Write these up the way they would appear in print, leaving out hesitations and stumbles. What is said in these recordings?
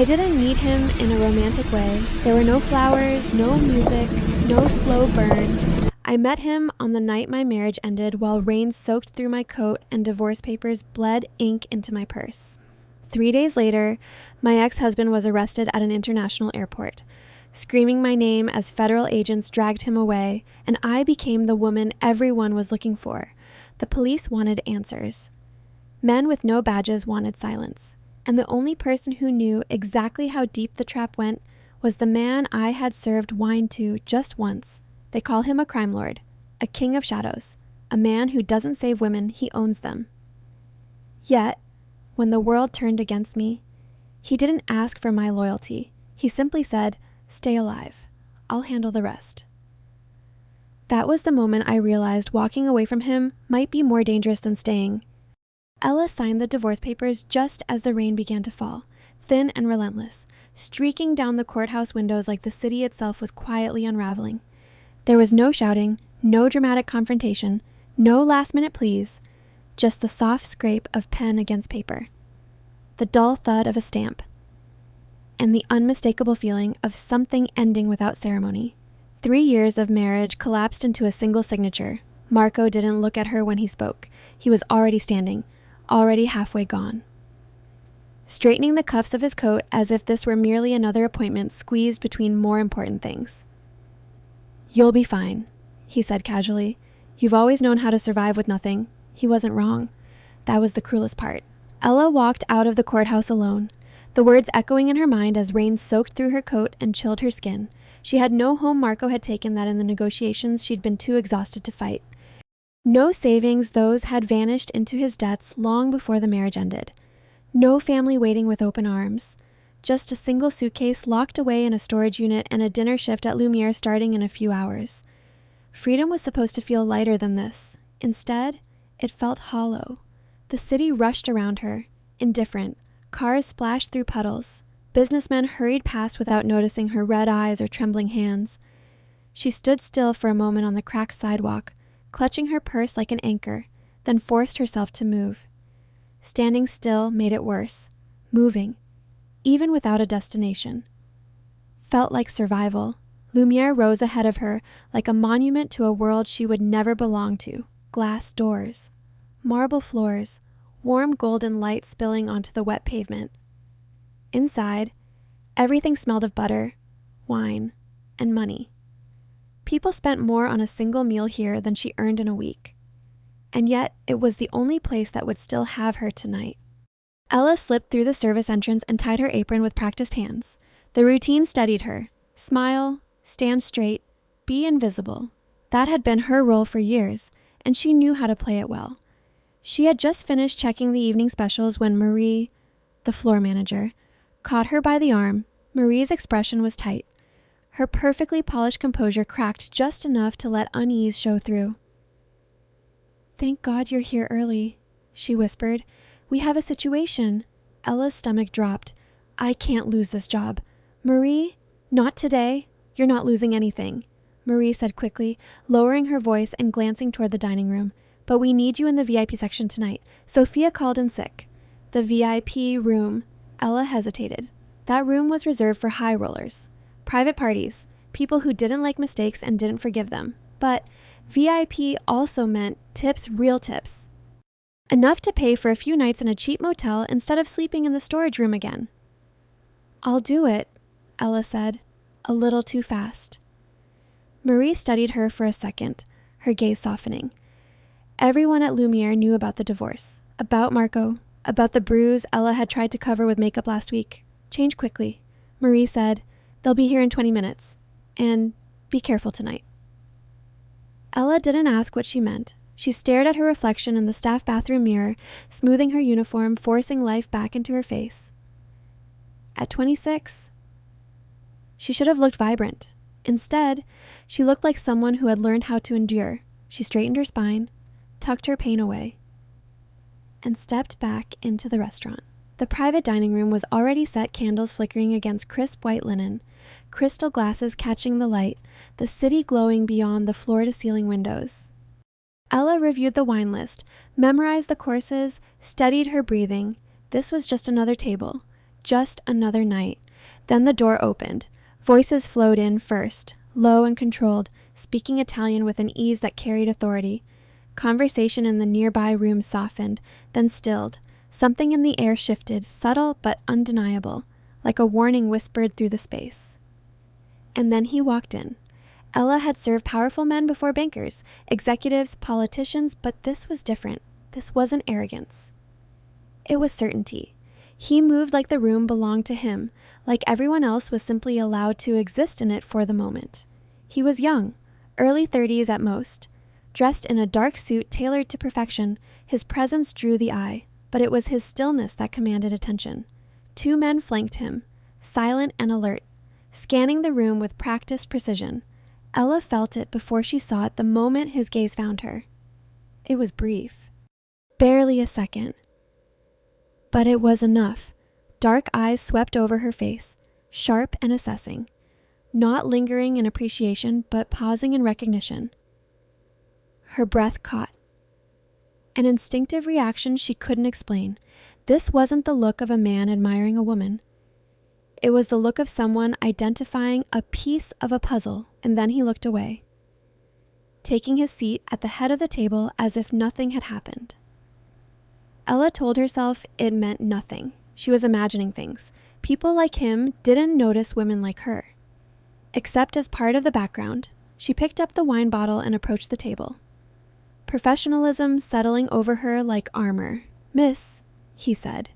I didn't meet him in a romantic way. There were no flowers, no music, no slow burn. I met him on the night my marriage ended while rain soaked through my coat and divorce papers bled ink into my purse. 3 days later, my ex-husband was arrested at an international airport, screaming my name as federal agents dragged him away, and I became the woman everyone was looking for. The police wanted answers. Men with no badges wanted silence. And the only person who knew exactly how deep the trap went was the man I had served wine to just once. They call him a crime lord, a king of shadows, a man who doesn't save women, he owns them. Yet, when the world turned against me, he didn't ask for my loyalty. He simply said, "Stay alive. I'll handle the rest." That was the moment I realized walking away from him might be more dangerous than staying. Ella signed the divorce papers just as the rain began to fall, thin and relentless, streaking down the courthouse windows like the city itself was quietly unraveling. There was no shouting, no dramatic confrontation, no last-minute pleas, just the soft scrape of pen against paper, the dull thud of a stamp, and the unmistakable feeling of something ending without ceremony. 3 years of marriage collapsed into a single signature. Marco didn't look at her when he spoke. He was already standing, already halfway gone. Straightening the cuffs of his coat as if this were merely another appointment squeezed between more important things. "You'll be fine," he said casually. "You've always known how to survive with nothing." He wasn't wrong. That was the cruelest part. Ella walked out of the courthouse alone, the words echoing in her mind as rain soaked through her coat and chilled her skin. She had no home Marco had taken that in the negotiations she'd been too exhausted to fight. No savings, those had vanished into his debts long before the marriage ended. No family waiting with open arms. Just a single suitcase locked away in a storage unit and a dinner shift at Lumiere starting in a few hours. Freedom was supposed to feel lighter than this. Instead, it felt hollow. The city rushed around her, indifferent. Cars splashed through puddles. Businessmen hurried past without noticing her red eyes or trembling hands. She stood still for a moment on the cracked sidewalk, clutching her purse like an anchor, then forced herself to move. Standing still made it worse. Moving, even without a destination, felt like survival. Lumiere rose ahead of her like a monument to a world she would never belong to. Glass doors, marble floors, warm golden light spilling onto the wet pavement. Inside, everything smelled of butter, wine, and money. People spent more on a single meal here than she earned in a week. And yet, it was the only place that would still have her tonight. Ella slipped through the service entrance and tied her apron with practiced hands. The routine steadied her. Smile, stand straight, be invisible. That had been her role for years, and she knew how to play it well. She had just finished checking the evening specials when Marie, the floor manager, caught her by the arm. Marie's expression was tight. Her perfectly polished composure cracked just enough to let unease show through. "Thank God you're here early," she whispered. "We have a situation." Ella's stomach dropped. "I can't lose this job." "Marie, not today. You're not losing anything," Marie said quickly, lowering her voice and glancing toward the dining room. "But we need you in the VIP section tonight. Sophia called in sick." The VIP room. Ella hesitated. That room was reserved for high rollers. Private parties, people who didn't like mistakes and didn't forgive them. But VIP also meant tips, real tips. Enough to pay for a few nights in a cheap motel instead of sleeping in the storage room again. "I'll do it," Ella said, a little too fast. Marie studied her for a second, her gaze softening. Everyone at Lumiere knew about the divorce, about Marco, about the bruise Ella had tried to cover with makeup last week. "Change quickly," Marie said. "They'll be here in 20 minutes. And be careful tonight." Ella didn't ask what she meant. She stared at her reflection in the staff bathroom mirror, smoothing her uniform, forcing life back into her face. At 26, she should have looked vibrant. Instead, she looked like someone who had learned how to endure. She straightened her spine, tucked her pain away, and stepped back into the restaurant. The private dining room was already set, candles flickering against crisp white linen, crystal glasses catching the light, the city glowing beyond the floor-to-ceiling windows. Ella reviewed the wine list, memorized the courses, steadied her breathing. This was just another table. Just another night. Then the door opened. Voices flowed in first, low and controlled, speaking Italian with an ease that carried authority. Conversation in the nearby room softened, then stilled. Something in the air shifted, subtle but undeniable, like a warning whispered through the space. And then he walked in. Ella had served powerful men before bankers, executives, politicians, but this was different. This wasn't arrogance. It was certainty. He moved like the room belonged to him, like everyone else was simply allowed to exist in it for the moment. He was young, early 30s at most. Dressed in a dark suit tailored to perfection, his presence drew the eye, but it was his stillness that commanded attention. Two men flanked him, silent and alert, scanning the room with practiced precision. Ella felt it before she saw it the moment his gaze found her. It was brief. Barely a second. But it was enough. Dark eyes swept over her face, sharp and assessing. Not lingering in appreciation, but pausing in recognition. Her breath caught. An instinctive reaction she couldn't explain. This wasn't the look of a man admiring a woman. It was the look of someone identifying a piece of a puzzle, and then he looked away, taking his seat at the head of the table as if nothing had happened. Ella told herself it meant nothing. She was imagining things. People like him didn't notice women like her. Except as part of the background, she picked up the wine bottle and approached the table. Professionalism settling over her like armor. "Miss," he said,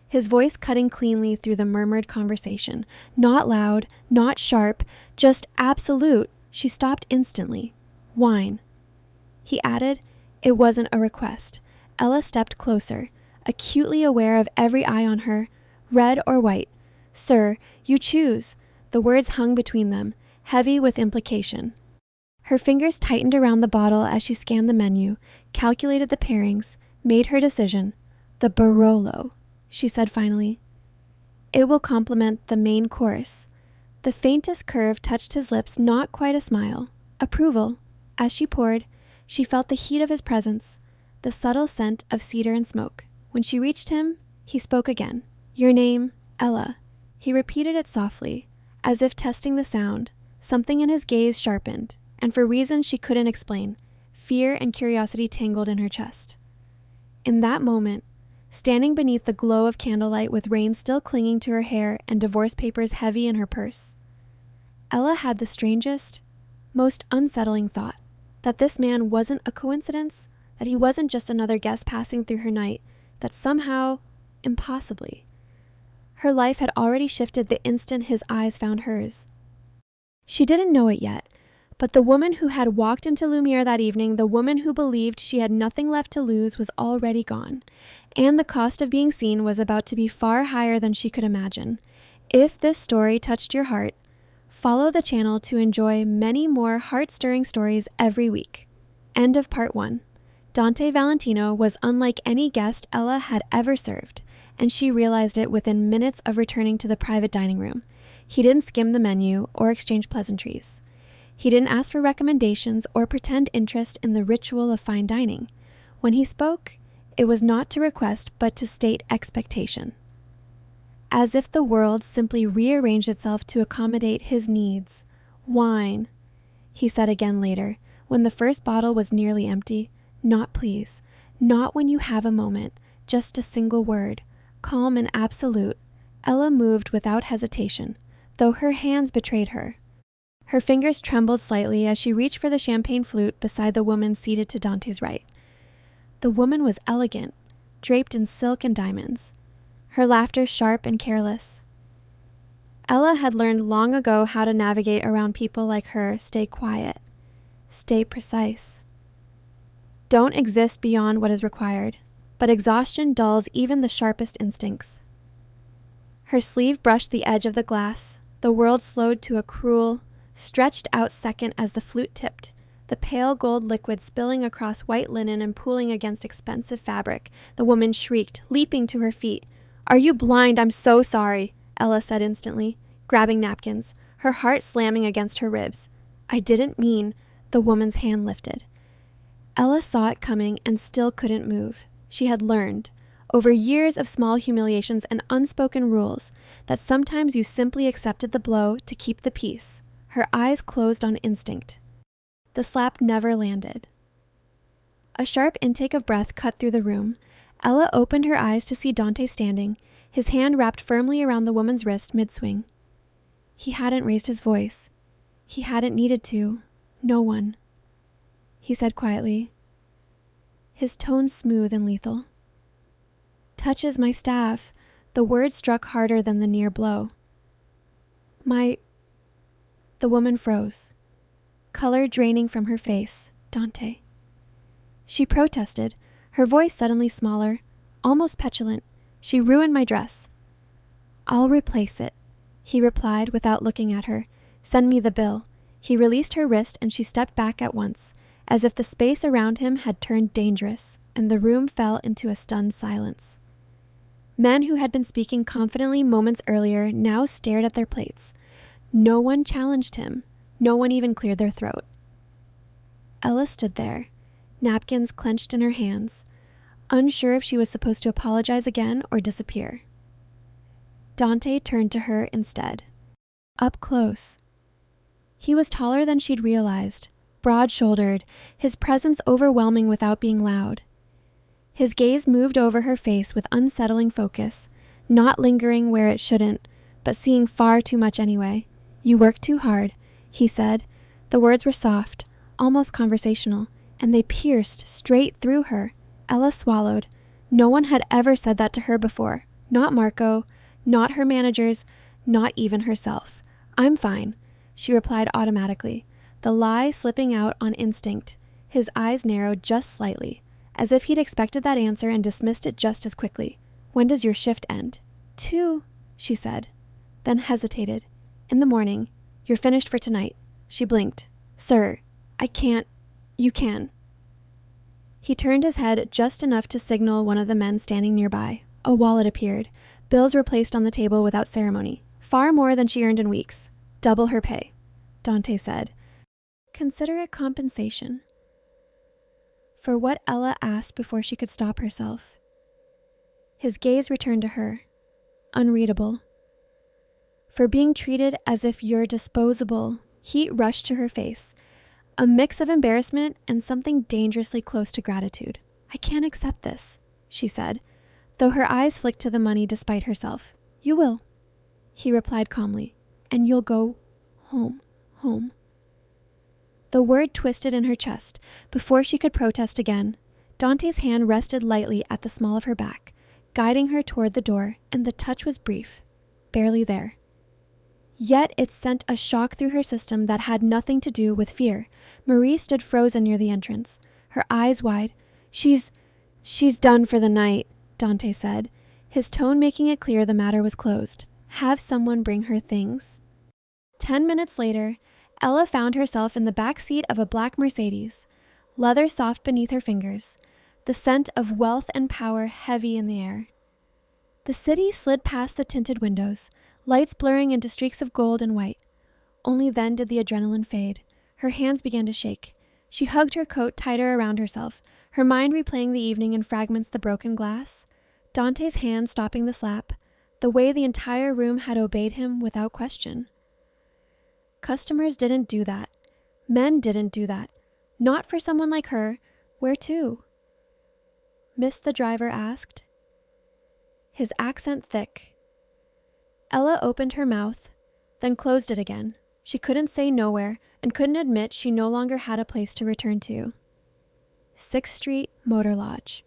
his voice cutting cleanly through the murmured conversation. Not loud, not sharp, just absolute. She stopped instantly. "Wine." He added, it wasn't a request. Ella stepped closer, acutely aware of every eye on her, red or white. "Sir, you choose." The words hung between them, heavy with implication. Her fingers tightened around the bottle as she scanned the menu, calculated the pairings, made her decision. "The Barolo," she said finally. "It will complement the main course." The faintest curve touched his lips, not quite a smile. Approval. As she poured, she felt the heat of his presence, the subtle scent of cedar and smoke. When she reached him, he spoke again. "Your name, Ella." He repeated it softly, as if testing the sound. Something in his gaze sharpened, and for reasons she couldn't explain, fear and curiosity tangled in her chest. In that moment, standing beneath the glow of candlelight with rain still clinging to her hair and divorce papers heavy in her purse, Ella had the strangest, most unsettling thought, that this man wasn't a coincidence, that he wasn't just another guest passing through her night, that somehow, impossibly, her life had already shifted the instant his eyes found hers. She didn't know it yet, but the woman who had walked into Lumiere that evening, the woman who believed she had nothing left to lose, was already gone, and the cost of being seen was about to be far higher than she could imagine. If this story touched your heart, follow the channel to enjoy many more heart-stirring stories every week. End of part 1. Dante Valentino was unlike any guest Ella had ever served, and she realized it within minutes of returning to the private dining room. He didn't skim the menu or exchange pleasantries. He didn't ask for recommendations or pretend interest in the ritual of fine dining. When he spoke, it was not to request but to state expectation. As if the world simply rearranged itself to accommodate his needs. "Wine," he said again later, when the first bottle was nearly empty. "Not please. Not when you have a moment. Just a single word. Calm and absolute." Ella moved without hesitation, though her hands betrayed her. Her fingers trembled slightly as she reached for the champagne flute beside the woman seated to Dante's right. The woman was elegant, draped in silk and diamonds, her laughter sharp and careless. Ella had learned long ago how to navigate around people like her. Stay quiet. Stay precise. Don't exist beyond what is required, but exhaustion dulls even the sharpest instincts. Her sleeve brushed the edge of the glass. The world slowed to a cruel, stretched out second as the flute tipped, the pale gold liquid spilling across white linen and pooling against expensive fabric. The woman shrieked, leaping to her feet. "Are you blind? I'm so sorry," Ella said instantly, grabbing napkins, her heart slamming against her ribs. "I didn't mean." The woman's hand lifted. Ella saw it coming and still couldn't move. She had learned. over years of small humiliations and unspoken rules, that sometimes you simply accepted the blow to keep the peace. Her eyes closed on instinct. The slap never landed. A sharp intake of breath cut through the room. Ella opened her eyes to see Dante standing, his hand wrapped firmly around the woman's wrist mid-swing. He hadn't raised his voice. He hadn't needed to. No one. He said quietly, his tone smooth and lethal. Touches my staff. The word struck harder than the near blow. The woman froze, color draining from her face. Dante. She protested, her voice suddenly smaller, almost petulant. She ruined my dress. I'll replace it, he replied without looking at her. Send me the bill. He released her wrist and she stepped back at once, as if the space around him had turned dangerous, and the room fell into a stunned silence. Men who had been speaking confidently moments earlier now stared at their plates. No one challenged him. No one even cleared their throat. Ella stood there, napkins clenched in her hands, unsure if she was supposed to apologize again or disappear. Dante turned to her instead. Up close. He was taller than she'd realized, broad-shouldered, his presence overwhelming without being loud. His gaze moved over her face with unsettling focus, not lingering where it shouldn't, but seeing far too much anyway. You work too hard, he said. The words were soft, almost conversational, and they pierced straight through her. Ella swallowed. No one had ever said that to her before. Not Marco, not her managers, not even herself. I'm fine, she replied automatically, the lie slipping out on instinct. His eyes narrowed just slightly, as if he'd expected that answer and dismissed it just as quickly. When does your shift end? 2, she said, then hesitated. In the morning. You're finished for tonight. She blinked. Sir, I can't. You can. He turned his head just enough to signal one of the men standing nearby. A wallet appeared. Bills were placed on the table without ceremony. Far more than she earned in weeks. Double her pay, Dante said. Consider it compensation. For what Ella asked before she could stop herself. His gaze returned to her, unreadable. For being treated as if you're disposable, heat rushed to her face, a mix of embarrassment and something dangerously close to gratitude. I can't accept this, she said, though her eyes flicked to the money despite herself. You will, he replied calmly, and you'll go home. The word twisted in her chest. Before she could protest again, Dante's hand rested lightly at the small of her back, guiding her toward the door, and the touch was brief, barely there. Yet it sent a shock through her system that had nothing to do with fear. Marie stood frozen near the entrance, her eyes wide. She's done for the night, Dante said, his tone making it clear the matter was closed. Have someone bring her things. 10 minutes later, Ella found herself in the back seat of a black Mercedes, leather soft beneath her fingers, the scent of wealth and power heavy in the air. The city slid past the tinted windows, lights blurring into streaks of gold and white. Only then did the adrenaline fade. Her hands began to shake. She hugged her coat tighter around herself, her mind replaying the evening in fragments the broken glass, Dante's hand stopping the slap, the way the entire room had obeyed him without question. Customers didn't do that. Men didn't do that. Not for someone like her. Where to? Miss, the driver asked. His accent thick. Ella opened her mouth, then closed it again. She couldn't say nowhere and couldn't admit she no longer had a place to return to. 6th Street Motor Lodge,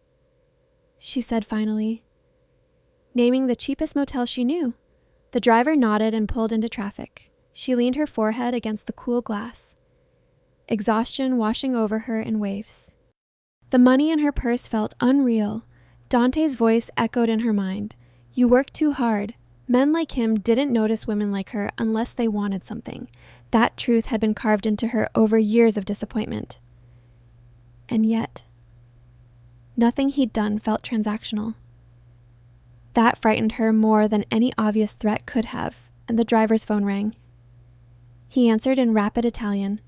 she said finally, naming the cheapest motel she knew. The driver nodded and pulled into traffic. She leaned her forehead against the cool glass, exhaustion washing over her in waves. The money in her purse felt unreal. Dante's voice echoed in her mind. You work too hard. Men like him didn't notice women like her unless they wanted something. That truth had been carved into her over years of disappointment. And yet, nothing he'd done felt transactional. That frightened her more than any obvious threat could have, and the driver's phone rang. He answered in rapid Italian,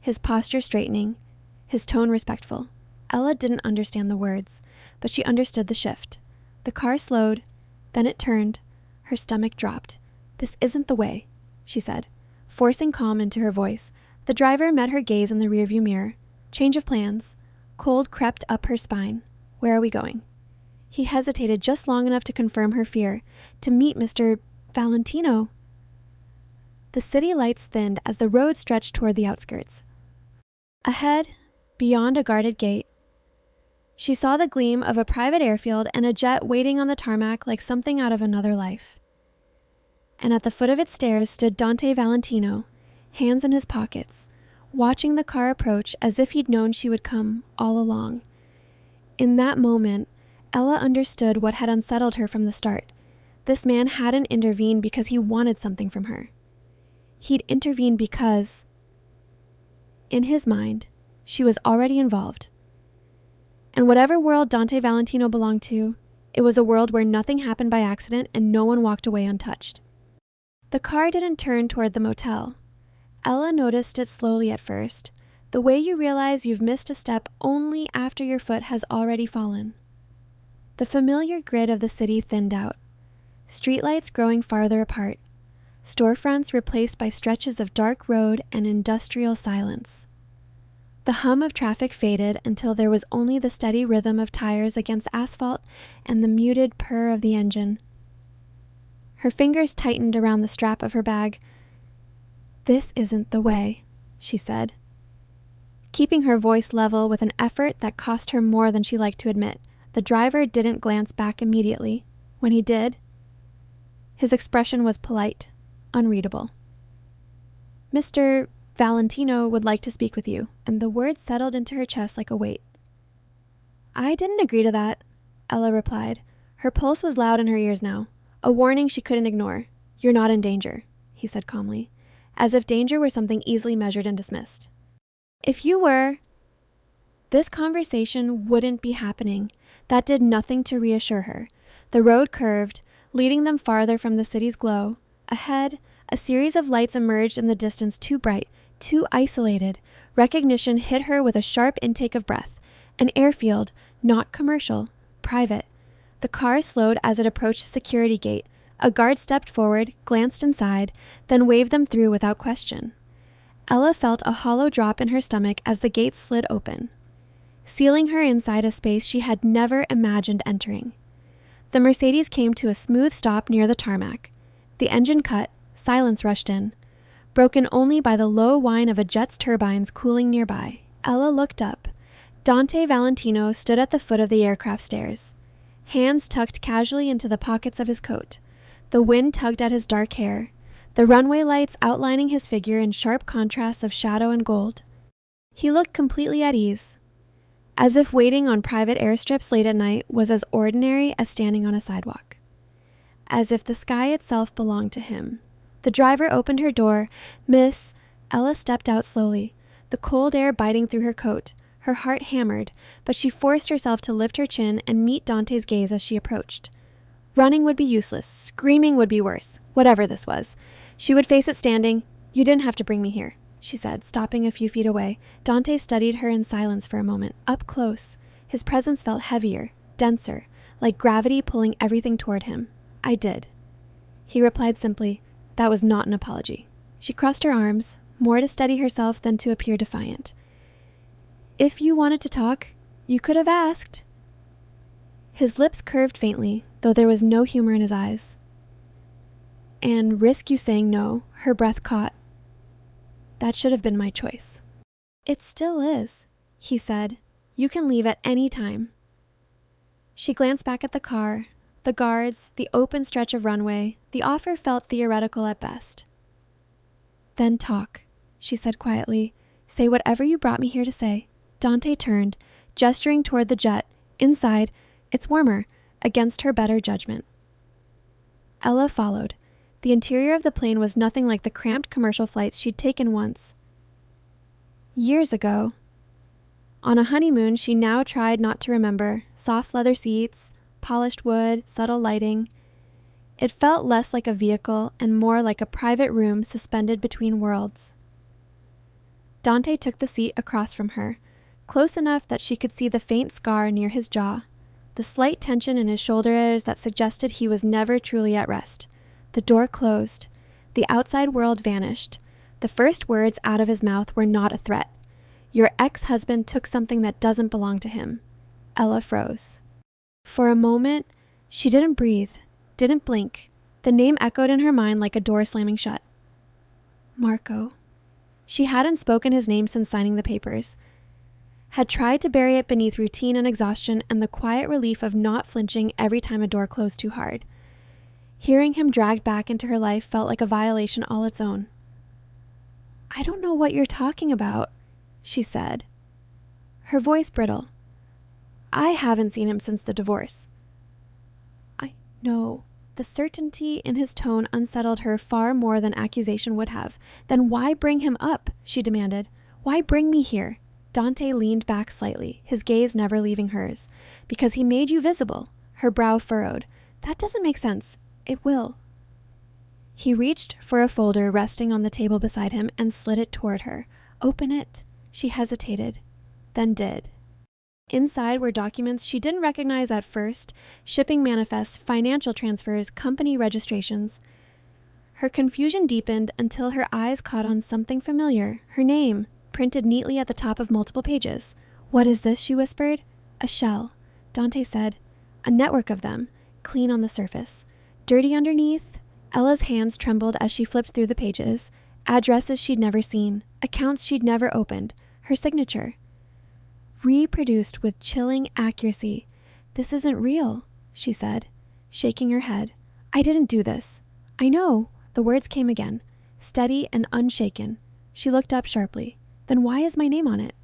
his posture straightening, his tone respectful. Ella didn't understand the words, but she understood the shift. The car slowed, then it turned. Her stomach dropped. "This isn't the way," she said, forcing calm into her voice. The driver met her gaze in the rearview mirror. Change of plans. Cold crept up her spine. "Where are we going?" He hesitated just long enough to confirm her fear. "To meet Mr. Valentino." The city lights thinned as the road stretched toward the outskirts. Ahead, beyond a guarded gate, she saw the gleam of a private airfield and a jet waiting on the tarmac like something out of another life. And at the foot of its stairs stood Dante Valentino, hands in his pockets, watching the car approach as if he'd known she would come all along. In that moment, Ella understood what had unsettled her from the start. This man hadn't intervened because he wanted something from her. He'd intervened because, in his mind, she was already involved. And whatever world Dante Valentino belonged to, it was a world where nothing happened by accident and no one walked away untouched. The car didn't turn toward the motel. Ella noticed it slowly at first, the way you realize you've missed a step only after your foot has already fallen. The familiar grid of the city thinned out, streetlights growing farther apart, storefronts replaced by stretches of dark road and industrial silence. The hum of traffic faded until there was only the steady rhythm of tires against asphalt and the muted purr of the engine. Her fingers tightened around the strap of her bag. "This isn't the way," she said, keeping her voice level with an effort that cost her more than she liked to admit. The driver didn't glance back immediately. When he did, his expression was polite, unreadable. "Mr. Valentino would like to speak with you," and the words settled into her chest like a weight. "I didn't agree to that," Ella replied. Her pulse was loud in her ears now, a warning she couldn't ignore. "You're not in danger," he said calmly, as if danger were something easily measured and dismissed. "If you were..." This conversation wouldn't be happening. That did nothing to reassure her. The road curved, leading them farther from the city's glow. Ahead, a series of lights emerged in the distance, too bright, too isolated. Recognition hit her with a sharp intake of breath. An airfield, not commercial, private. The car slowed as it approached the security gate. A guard stepped forward, glanced inside, then waved them through without question. Ella felt a hollow drop in her stomach as the gate slid open, sealing her inside a space she had never imagined entering. The Mercedes came to a smooth stop near the tarmac. The engine cut, silence rushed in, broken only by the low whine of a jet's turbines cooling nearby. Ella looked up. Dante Valentino stood at the foot of the aircraft stairs, hands tucked casually into the pockets of his coat. The wind tugged at his dark hair, the runway lights outlining his figure in sharp contrasts of shadow and gold. He looked completely at ease, as if waiting on private airstrips late at night was as ordinary as standing on a sidewalk, as if the sky itself belonged to him. The driver opened her door. "Miss..." Ella stepped out slowly, the cold air biting through her coat. Her heart hammered, but she forced herself to lift her chin and meet Dante's gaze as she approached. Running would be useless. Screaming would be worse. Whatever this was, she would face it standing. "You didn't have to bring me here," she said, stopping a few feet away. Dante studied her in silence for a moment. Up close, his presence felt heavier, denser, like gravity pulling everything toward him. "I did," he replied simply. That was not an apology. She crossed her arms, more to steady herself than to appear defiant. "If you wanted to talk, you could have asked." His lips curved faintly, though there was no humor in his eyes. "And risk you saying no," her breath caught. "That should have been my choice." "It still is," he said. "You can leave at any time." She glanced back at the car, the guards, the open stretch of runway. The offer felt theoretical at best. "Then talk," she said quietly. "Say whatever you brought me here to say." Dante turned, gesturing toward the jet. Inside, "It's warmer," against her better judgment. Ella followed. The interior of the plane was nothing like the cramped commercial flights she'd taken once. Years ago. On a honeymoon she now tried not to remember. Soft leather seats, polished wood, subtle lighting. It felt less like a vehicle and more like a private room suspended between worlds. Dante took the seat across from her, close enough that she could see the faint scar near his jaw, the slight tension in his shoulders that suggested he was never truly at rest. The door closed. The outside world vanished. The first words out of his mouth were not a threat. Your ex-husband took something that doesn't belong to him. Ella froze. For a moment, she didn't breathe, didn't blink. The name echoed in her mind like a door slamming shut. Marco. She hadn't spoken his name since signing the papers. Had tried to bury it beneath routine and exhaustion and the quiet relief of not flinching every time a door closed too hard. Hearing him dragged back into her life felt like a violation all its own. I don't know what you're talking about, she said, her voice brittle. I haven't seen him since the divorce. I know. The certainty in his tone unsettled her far more than accusation would have. Then why bring him up? She demanded. Why bring me here? Dante leaned back slightly, his gaze never leaving hers. Because he made you visible. Her brow furrowed. That doesn't make sense. It will. He reached for a folder resting on the table beside him and slid it toward her. Open it. She hesitated, then did. Inside were documents she didn't recognize at first, shipping manifests, financial transfers, company registrations. Her confusion deepened until her eyes caught on something familiar, her name, printed neatly at the top of multiple pages. What is this? She whispered. A shell, Dante said. A network of them, clean on the surface. Dirty underneath. Ella's hands trembled as she flipped through the pages. Addresses she'd never seen, accounts she'd never opened, her signature. Reproduced with chilling accuracy. This isn't real, she said, shaking her head. I didn't do this. I know. The words came again, steady and unshaken. She looked up sharply. Then why is my name on it?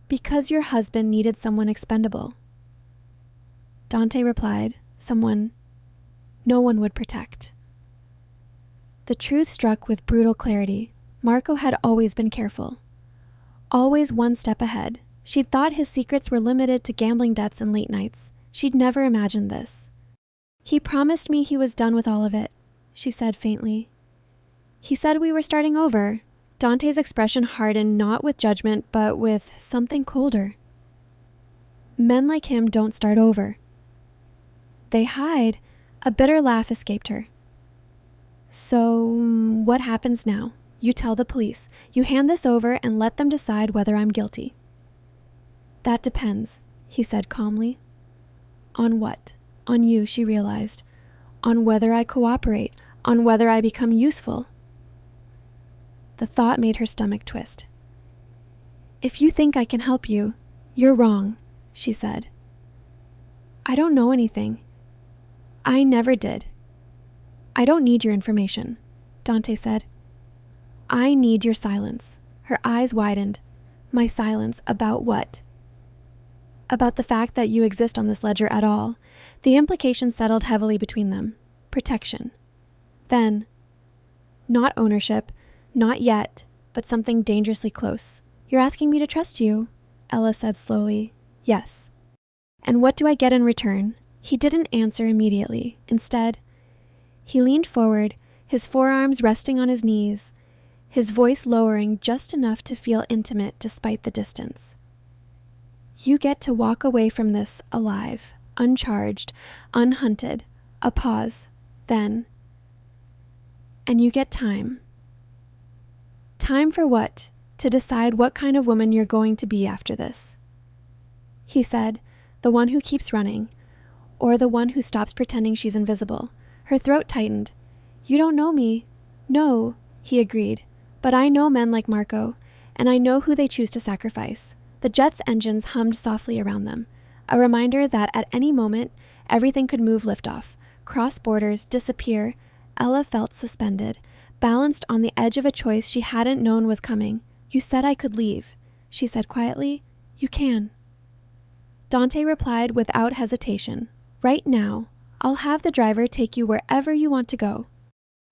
Because your husband needed someone expendable. Dante replied, someone no one would protect. The truth struck with brutal clarity. Marco had always been careful. Always one step ahead. She'd thought his secrets were limited to gambling debts and late nights. She'd never imagined this. He promised me he was done with all of it, she said faintly. He said we were starting over. Dante's expression hardened not with judgment, but with something colder. Men like him don't start over. They hide. A bitter laugh escaped her. So, what happens now? You tell the police. You hand this over and let them decide whether I'm guilty. That depends, he said calmly. On what? On you, she realized. On whether I cooperate. On whether I become useful. The thought made her stomach twist. If you think I can help you, you're wrong, she said. I don't know anything. I never did. I don't need your information, Dante said. I need your silence. Her eyes widened. My silence about what? About the fact that you exist on this ledger at all. The implication settled heavily between them. Protection. Then, not ownership, not yet, but something dangerously close. You're asking me to trust you, Ella said slowly. Yes. And what do I get in return? He didn't answer immediately. Instead, he leaned forward, his forearms resting on his knees, his voice lowering just enough to feel intimate despite the distance. You get to walk away from this alive, uncharged, unhunted. A pause, then. And you get time. Time for what? To decide what kind of woman you're going to be after this. He said, the one who keeps running, or the one who stops pretending she's invisible. Her throat tightened. You don't know me. No, he agreed. But I know men like Marco, and I know who they choose to sacrifice. The jet's engines hummed softly around them, a reminder that at any moment, everything could move liftoff, cross borders, disappear. Ella felt suspended, balanced on the edge of a choice she hadn't known was coming. You said I could leave, she said quietly. You can. Dante replied without hesitation. Right now, I'll have the driver take you wherever you want to go.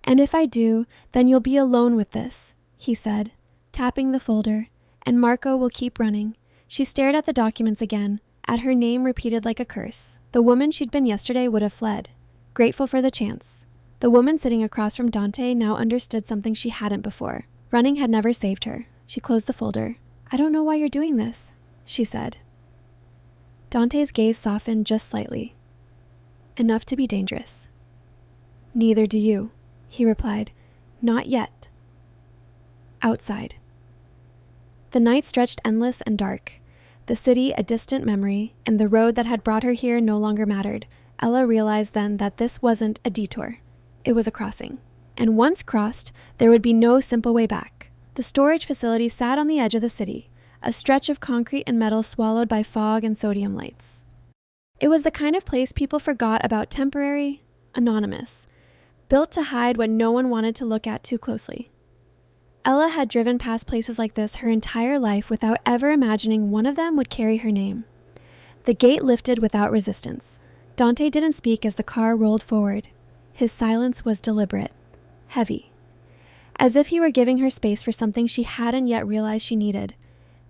And if I do, then you'll be alone with this, he said, tapping the folder, and Marco will keep running. She stared at the documents again, at her name repeated like a curse. The woman she'd been yesterday would have fled, grateful for the chance. The woman sitting across from Dante now understood something she hadn't before. Running had never saved her. She closed the folder. I don't know why you're doing this, she said. Dante's gaze softened just slightly. Enough to be dangerous. Neither do you, he replied. Not yet. Outside. The night stretched endless and dark. The city a distant memory, and the road that had brought her here no longer mattered. Ella realized then that this wasn't a detour. It was a crossing. And once crossed, there would be no simple way back. The storage facility sat on the edge of the city, a stretch of concrete and metal swallowed by fog and sodium lights. It was the kind of place people forgot about temporary, anonymous, built to hide what no one wanted to look at too closely. Ella had driven past places like this her entire life without ever imagining one of them would carry her name. The gate lifted without resistance. Dante didn't speak as the car rolled forward. His silence was deliberate, heavy, as if he were giving her space for something she hadn't yet realized she needed.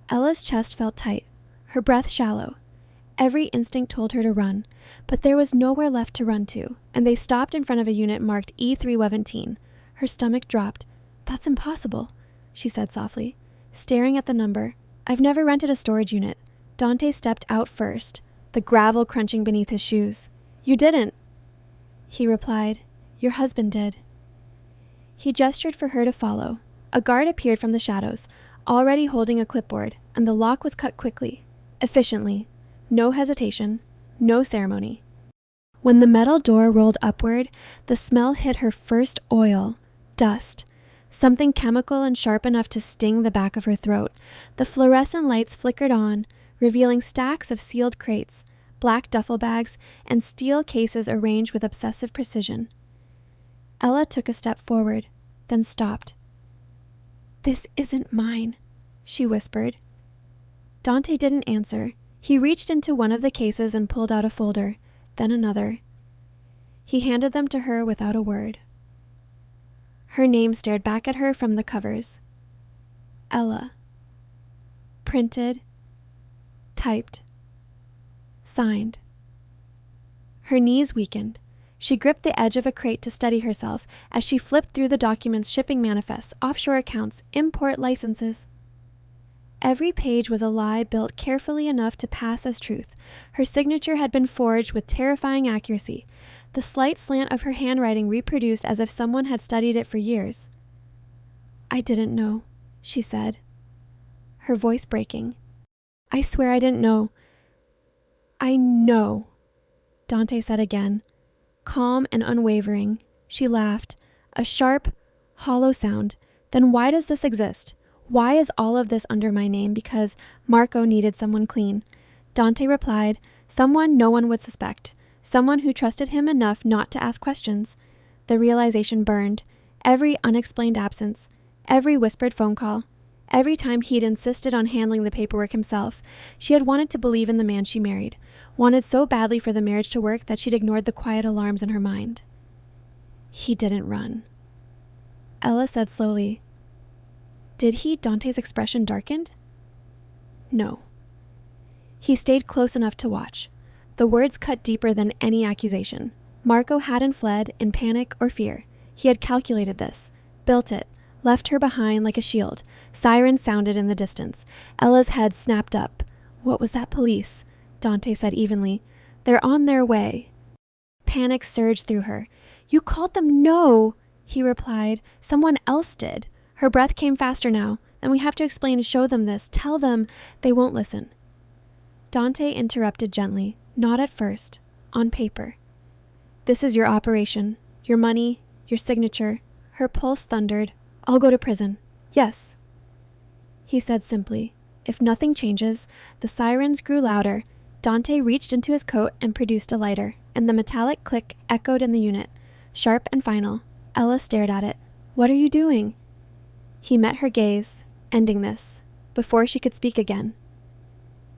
Ella's chest felt tight, her breath shallow. Every instinct told her to run, but there was nowhere left to run to, and they stopped in front of a unit marked E317. Her stomach dropped. That's impossible, she said softly, staring at the number. I've never rented a storage unit. Dante stepped out first, the gravel crunching beneath his shoes. You didn't, he replied. Your husband did. He gestured for her to follow. A guard appeared from the shadows, already holding a clipboard, and the lock was cut quickly, efficiently. No hesitation, no ceremony. When the metal door rolled upward, the smell hit her first oil, dust, something chemical and sharp enough to sting the back of her throat. The fluorescent lights flickered on, revealing stacks of sealed crates, black duffel bags, and steel cases arranged with obsessive precision. Ella took a step forward, then stopped. This isn't mine, she whispered. Dante didn't answer. He reached into one of the cases and pulled out a folder, then another. He handed them to her without a word. Her name stared back at her from the covers. Ella. Printed. Typed. Signed. Her knees weakened. She gripped the edge of a crate to steady herself as she flipped through the documents: shipping manifests, offshore accounts, import licenses. Every page was a lie built carefully enough to pass as truth. Her signature had been forged with terrifying accuracy, the slight slant of her handwriting reproduced as if someone had studied it for years. I didn't know, she said, her voice breaking. I swear I didn't know. I know, Dante said again, calm and unwavering. She laughed, a sharp, hollow sound. Then why does this exist? Why is all of this under my name? Because Marco needed someone clean. Dante replied, someone no one would suspect, someone who trusted him enough not to ask questions. The realization burned. Every unexplained absence, every whispered phone call, every time he'd insisted on handling the paperwork himself. She had wanted to believe in the man she married, wanted so badly for the marriage to work that she'd ignored the quiet alarms in her mind. He didn't run. Ella said slowly. Did he? Dante's expression darkened. No. He stayed close enough to watch. The words cut deeper than any accusation. Marco hadn't fled in panic or fear. He had calculated this, built it, left her behind like a shield. Sirens sounded in the distance. Ella's head snapped up. What was that? Police, Dante said evenly. They're on their way. Panic surged through her. You called them? No, he replied. Someone else did. Her breath came faster now. Then we have to explain and show them this. Tell them. They won't listen. Dante interrupted gently. Not at first. On paper. This is your operation. Your money. Your signature. Her pulse thundered. I'll go to prison. Yes. He said simply. If nothing changes. The sirens grew louder. Dante reached into his coat and produced a lighter, and the metallic click echoed in the unit. Sharp and final. Ella stared at it. What are you doing? He met her gaze, ending this, before she could speak again.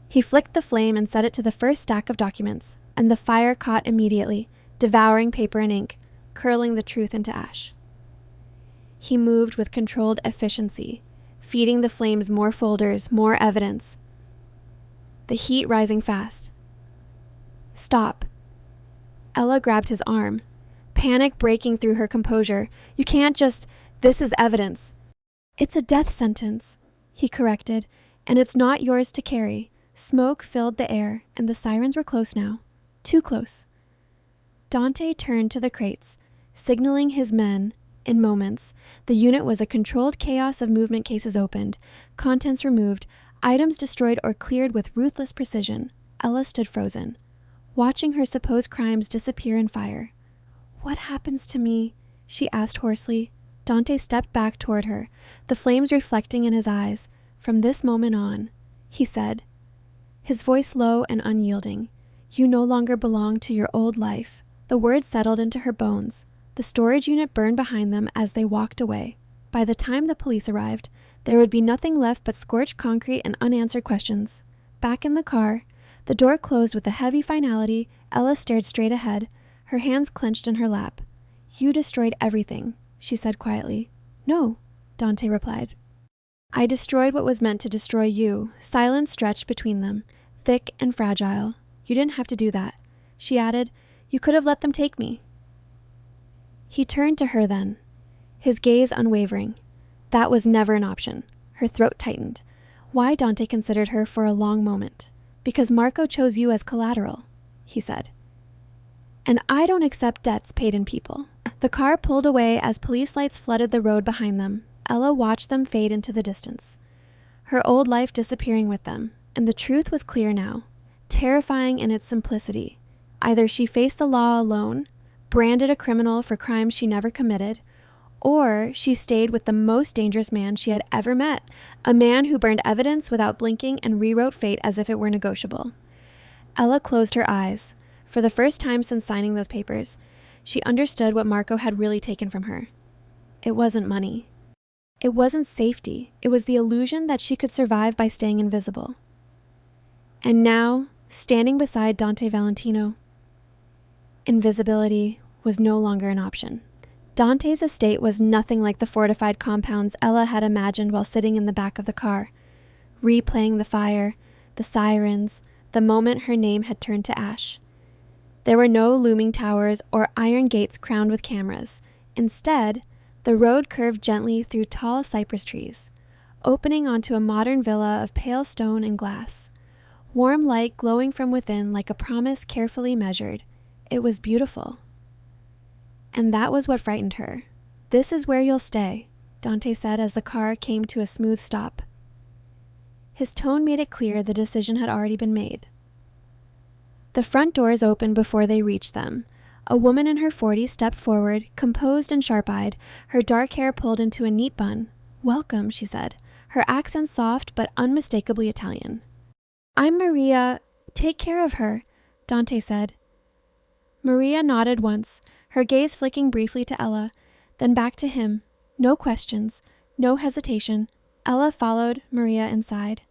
He flicked the flame and set it to the first stack of documents, and the fire caught immediately, devouring paper and ink, curling the truth into ash. He moved with controlled efficiency, feeding the flames more folders, more evidence. The heat rising fast. Stop. Ella grabbed his arm, panic breaking through her composure. You can't just... This is evidence. It's a death sentence, he corrected, and it's not yours to carry. Smoke filled the air, and the sirens were close now. Too close. Dante turned to the crates, signaling his men. In moments, the unit was a controlled chaos of movement cases opened, contents removed, items destroyed or cleared with ruthless precision. Ella stood frozen, watching her supposed crimes disappear in fire. "What happens to me?" she asked hoarsely. Dante stepped back toward her, the flames reflecting in his eyes. "From this moment on," he said, his voice low and unyielding, "you no longer belong to your old life." The words settled into her bones. The storage unit burned behind them as they walked away. By the time the police arrived, there would be nothing left but scorched concrete and unanswered questions. Back in the car, the door closed with a heavy finality. Ella stared straight ahead, her hands clenched in her lap. "You destroyed everything," she said quietly. "No," Dante replied. "I destroyed what was meant to destroy you." Silence stretched between them, thick and fragile. "You didn't have to do that," she added. "You could have let them take me." He turned to her then, his gaze unwavering. That was never an option. Her throat tightened. Why? Dante considered her for a long moment. "Because Marco chose you as collateral," he said. "And I don't accept debts paid in people." The car pulled away as police lights flooded the road behind them. Ella watched them fade into the distance, her old life disappearing with them. And the truth was clear now, terrifying in its simplicity. Either she faced the law alone, branded a criminal for crimes she never committed, or she stayed with the most dangerous man she had ever met, a man who burned evidence without blinking and rewrote fate as if it were negotiable. Ella closed her eyes. For the first time since signing those papers, she understood what Marco had really taken from her. It wasn't money. It wasn't safety. It was the illusion that she could survive by staying invisible. And now, standing beside Dante Valentino, invisibility was no longer an option. Dante's estate was nothing like the fortified compounds Ella had imagined while sitting in the back of the car, replaying the fire, the sirens, the moment her name had turned to ash. There were no looming towers or iron gates crowned with cameras. Instead, the road curved gently through tall cypress trees, opening onto a modern villa of pale stone and glass. Warm light glowing from within like a promise carefully measured. It was beautiful. And that was what frightened her. "This is where you'll stay," Dante said as the car came to a smooth stop. His tone made it clear the decision had already been made. The front doors opened before they reached them. A woman in her 40s stepped forward, composed and sharp-eyed, her dark hair pulled into a neat bun. "Welcome," she said, her accent soft but unmistakably Italian. "I'm Maria. Take care of her," Dante said. Maria nodded once, her gaze flicking briefly to Ella, then back to him. No questions, no hesitation. Ella followed Maria inside,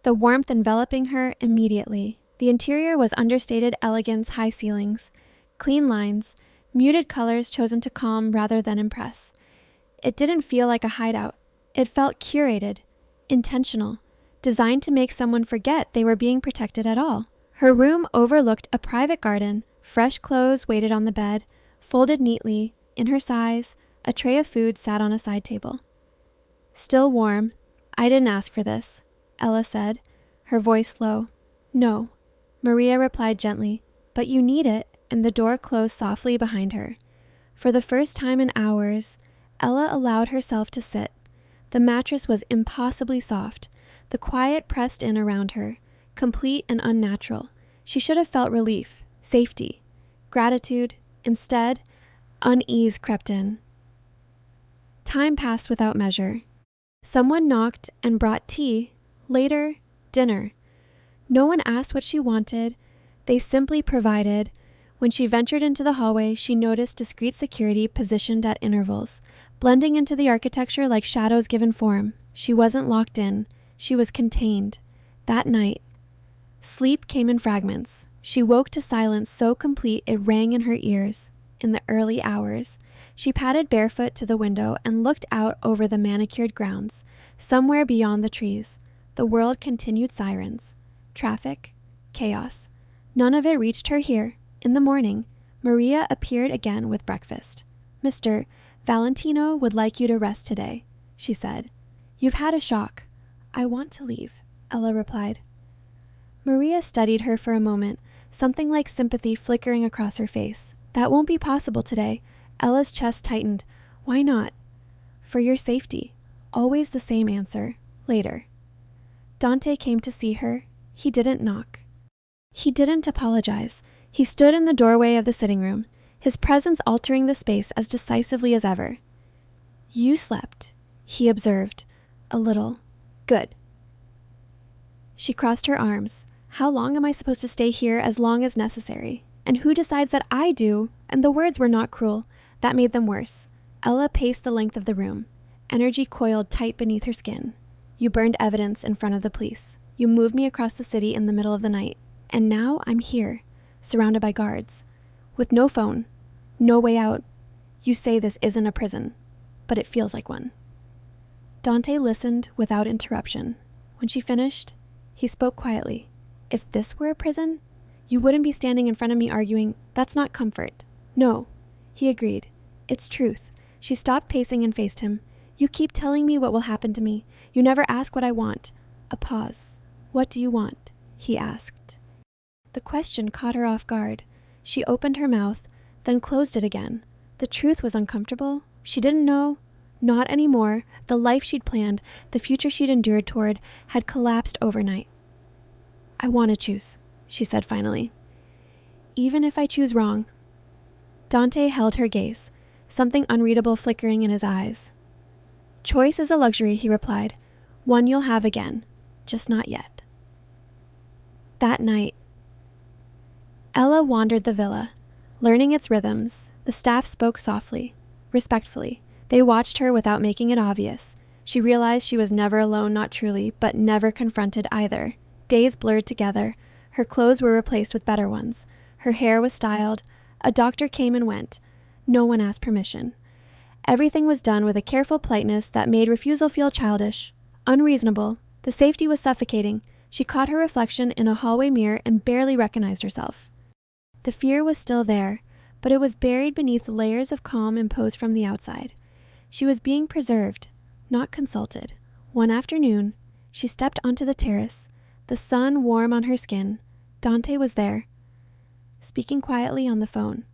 the warmth enveloping her immediately. The interior was understated elegance, high ceilings, clean lines, muted colors chosen to calm rather than impress. It didn't feel like a hideout. It felt curated, intentional, designed to make someone forget they were being protected at all. Her room overlooked a private garden. Fresh clothes waited on the bed, folded neatly, in her size. A tray of food sat on a side table. "Still warm. I didn't ask for this," Ella said, her voice low. "No," Maria replied gently, "but you need it," and the door closed softly behind her. For the first time in hours, Ella allowed herself to sit. The mattress was impossibly soft, the quiet pressed in around her, complete and unnatural. She should have felt relief, safety, gratitude. Instead, unease crept in. Time passed without measure. Someone knocked and brought tea, later, dinner. No one asked what she wanted. They simply provided. When she ventured into the hallway, she noticed discreet security positioned at intervals, blending into the architecture like shadows given form. She wasn't locked in. She was contained. That night, sleep came in fragments. She woke to silence so complete it rang in her ears. In the early hours, she padded barefoot to the window and looked out over the manicured grounds. Somewhere beyond the trees, the world continued sirens. Traffic, chaos. None of it reached her here. In the morning, Maria appeared again with breakfast. "Mr. Valentino would like you to rest today," she said. "You've had a shock." "I want to leave," Ella replied. Maria studied her for a moment, something like sympathy flickering across her face. That won't be possible today. Ella's chest tightened. Why not? For your safety. Always the same answer. Later. Dante came to see her. He didn't knock. He didn't apologize. He stood in the doorway of the sitting room, his presence altering the space as decisively as ever. You slept, he observed. A little. Good. She crossed her arms. How long am I supposed to stay here? As long as necessary. And who decides that I do? And the words were not cruel. That made them worse. Ella paced the length of the room. Energy coiled tight beneath her skin. You burned evidence in front of the police. You moved me across the city in the middle of the night. And now I'm here, surrounded by guards. With no phone. No way out. You say this isn't a prison, but it feels like one. Dante listened without interruption. When she finished, he spoke quietly. If this were a prison, you wouldn't be standing in front of me arguing, that's not comfort. No, he agreed. It's truth. She stopped pacing and faced him. You keep telling me what will happen to me. You never ask what I want. A pause. What do you want? He asked. The question caught her off guard. She opened her mouth, then closed it again. The truth was uncomfortable. She didn't know. Not anymore. The life she'd planned, the future she'd endured toward, had collapsed overnight. I want to choose, she said finally. Even if I choose wrong. Dante held her gaze, something unreadable flickering in his eyes. Choice is a luxury, he replied. One you'll have again, just not yet. That night, Ella wandered the villa, learning its rhythms. The staff spoke softly, respectfully. They watched her without making it obvious. She realized she was never alone, not truly, but never confronted either. Days blurred together. Her clothes were replaced with better ones. Her hair was styled. A doctor came and went. No one asked permission. Everything was done with a careful politeness that made refusal feel childish, unreasonable. The safety was suffocating. She caught her reflection in a hallway mirror and barely recognized herself. The fear was still there, but it was buried beneath layers of calm imposed from the outside. She was being preserved, not consulted. One afternoon, she stepped onto the terrace, the sun warm on her skin. Dante was there, speaking quietly on the phone.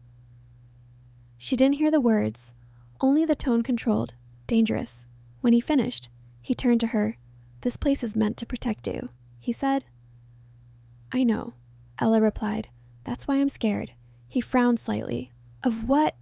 She didn't hear the words, only the tone controlled, dangerous. When he finished, he turned to her. This place is meant to protect you, he said. I know, Ella replied. That's why I'm scared. He frowned slightly. Of what?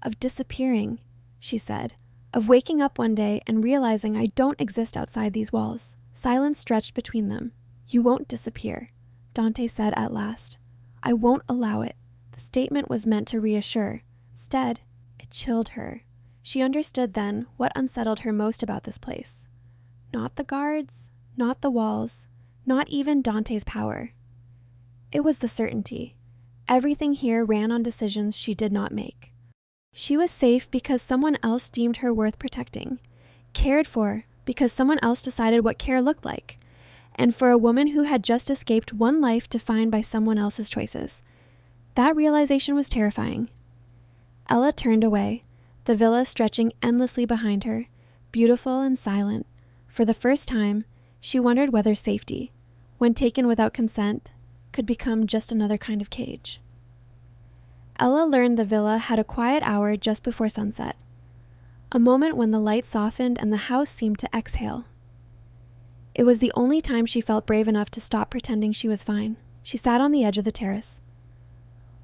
Of disappearing, she said. Of waking up one day and realizing I don't exist outside these walls. Silence stretched between them. You won't disappear, Dante said at last. I won't allow it. The statement was meant to reassure. Instead, it chilled her. She understood then what unsettled her most about this place. Not the guards, not the walls, not even Dante's power. It was the certainty. Everything here ran on decisions she did not make. She was safe because someone else deemed her worth protecting, cared for because someone else decided what care looked like, and for a woman who had just escaped one life defined by someone else's choices. That realization was terrifying. Ella turned away, the villa stretching endlessly behind her, beautiful and silent. For the first time, she wondered whether safety, when taken without consent, could become just another kind of cage. Ella learned the villa had a quiet hour just before sunset, a moment when the light softened and the house seemed to exhale. It was the only time she felt brave enough to stop pretending she was fine. She sat on the edge of the terrace,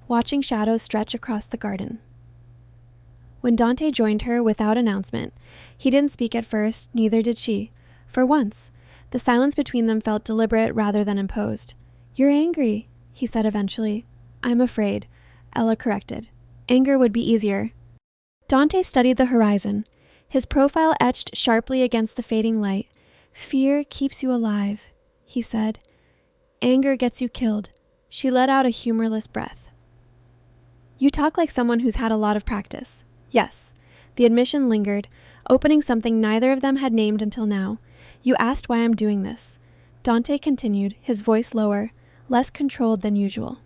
watching shadows stretch across the garden. When Dante joined her without announcement, he didn't speak at first, neither did she. For once, the silence between them felt deliberate rather than imposed. You're angry, he said eventually. I'm afraid, Ella corrected. Anger would be easier. Dante studied the horizon, his profile etched sharply against the fading light. Fear keeps you alive, he said. Anger gets you killed. She let out a humorless breath. You talk like someone who's had a lot of practice. Yes, the admission lingered, opening something neither of them had named until now. You asked why I'm doing this. Dante continued, his voice lower, less controlled than usual.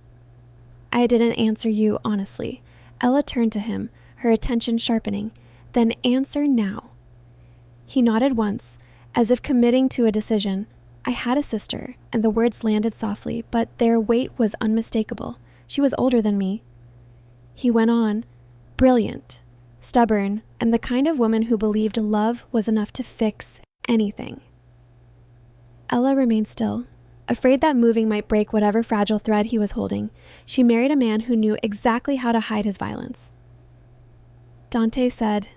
I didn't answer you honestly. Ella turned to him, her attention sharpening. Then answer now. He nodded once, as if committing to a decision. I had a sister, and the words landed softly, but their weight was unmistakable. She was older than me. He went on, brilliant, stubborn, and the kind of woman who believed love was enough to fix anything. Ella remained still, afraid that moving might break whatever fragile thread he was holding. She married a man who knew exactly how to hide his violence. Dante said,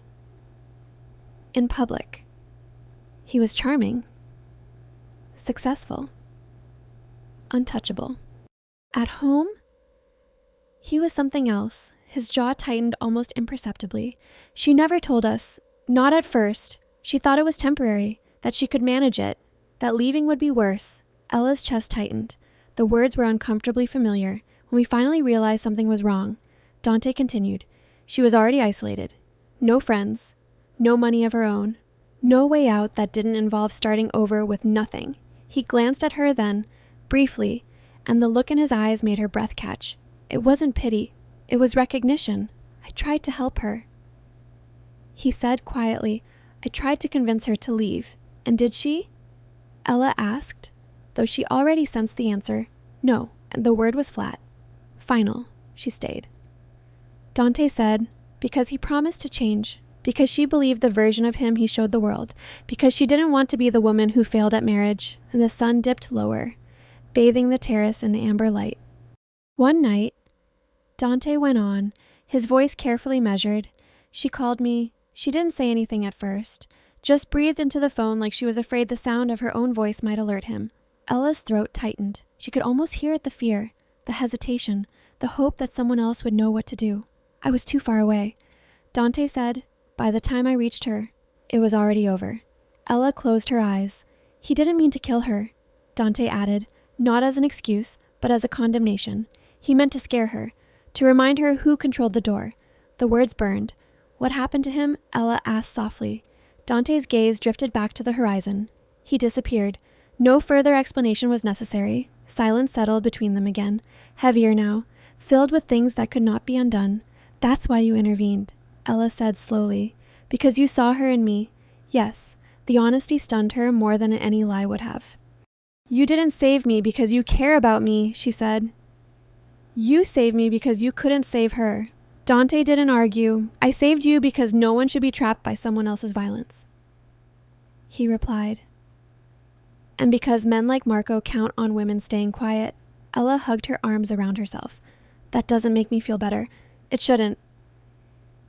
in public, he was charming, successful, untouchable. At home, he was something else. His jaw tightened almost imperceptibly. She never told us, not at first. She thought it was temporary, that she could manage it, that leaving would be worse. Ella's chest tightened. The words were uncomfortably familiar. When we finally realized something was wrong, Dante continued. She was already isolated. No friends, no money of her own, no way out that didn't involve starting over with nothing. He glanced at her then, briefly, and the look in his eyes made her breath catch. It wasn't pity. It was recognition. I tried to help her. He said quietly, I tried to convince her to leave. And did she? Ella asked, though she already sensed the answer. No, and the word was flat. Final. She stayed. Dante said, because he promised to change, because she believed the version of him he showed the world, because she didn't want to be the woman who failed at marriage. And the sun dipped lower, bathing the terrace in amber light. One night, Dante went on, his voice carefully measured. She called me. She didn't say anything at first, just breathed into the phone like she was afraid the sound of her own voice might alert him. Ella's throat tightened. She could almost hear it, the fear, the hesitation, the hope that someone else would know what to do. I was too far away. Dante said, by the time I reached her, it was already over. Ella closed her eyes. He didn't mean to kill her, Dante added, not as an excuse, but as a condemnation. He meant to scare her, to remind her who controlled the door. The words burned. What happened to him? Ella asked softly. Dante's gaze drifted back to the horizon. He disappeared. No further explanation was necessary. Silence settled between them again, heavier now, filled with things that could not be undone. That's why you intervened, Ella said slowly. Because you saw her in me. Yes, the honesty stunned her more than any lie would have. You didn't save me because you care about me, she said. You saved me because you couldn't save her. Dante didn't argue. I saved you because no one should be trapped by someone else's violence. He replied. And because men like Marco count on women staying quiet. Ella hugged her arms around herself. That doesn't make me feel better. It shouldn't.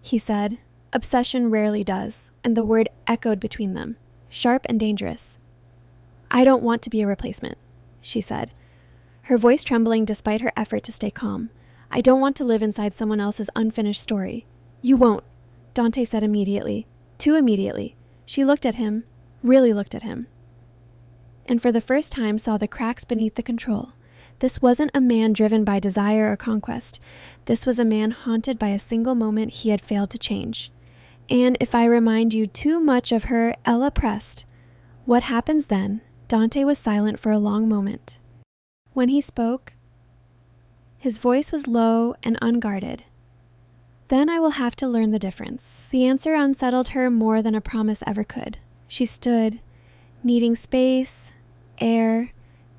He said. Obsession rarely does, and the word echoed between them, sharp and dangerous. I don't want to be a replacement, she said, her voice trembling despite her effort to stay calm. I don't want to live inside someone else's unfinished story. You won't, Dante said immediately. Too immediately. She looked at him, really looked at him, and for the first time saw the cracks beneath the control. This wasn't a man driven by desire or conquest. This was a man haunted by a single moment he had failed to change. And if I remind you too much of her, Ella pressed. What happens then? Dante was silent for a long moment. When he spoke, his voice was low and unguarded. Then I will have to learn the difference. The answer unsettled her more than a promise ever could. She stood, needing space, air,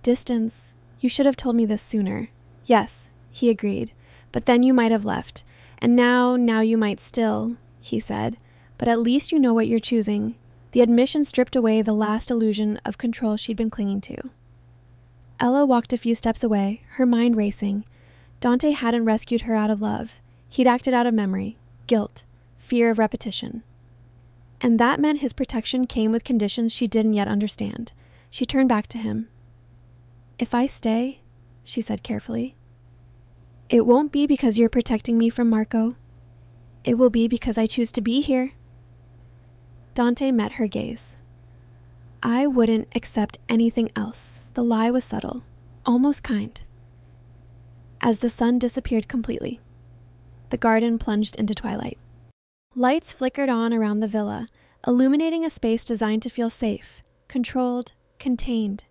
distance. You should have told me this sooner. Yes, he agreed. But then you might have left. And now you might still, he said. But at least you know what you're choosing. The admission stripped away the last illusion of control she'd been clinging to. Ella walked a few steps away, her mind racing. Dante hadn't rescued her out of love. He'd acted out of memory, guilt, fear of repetition. And that meant his protection came with conditions she didn't yet understand. She turned back to him. If I stay, she said carefully, it won't be because you're protecting me from Marco. It will be because I choose to be here. Dante met her gaze. I wouldn't accept anything else. The lie was subtle, almost kind. As the sun disappeared completely, the garden plunged into twilight. Lights flickered on around the villa, illuminating a space designed to feel safe, controlled, contained.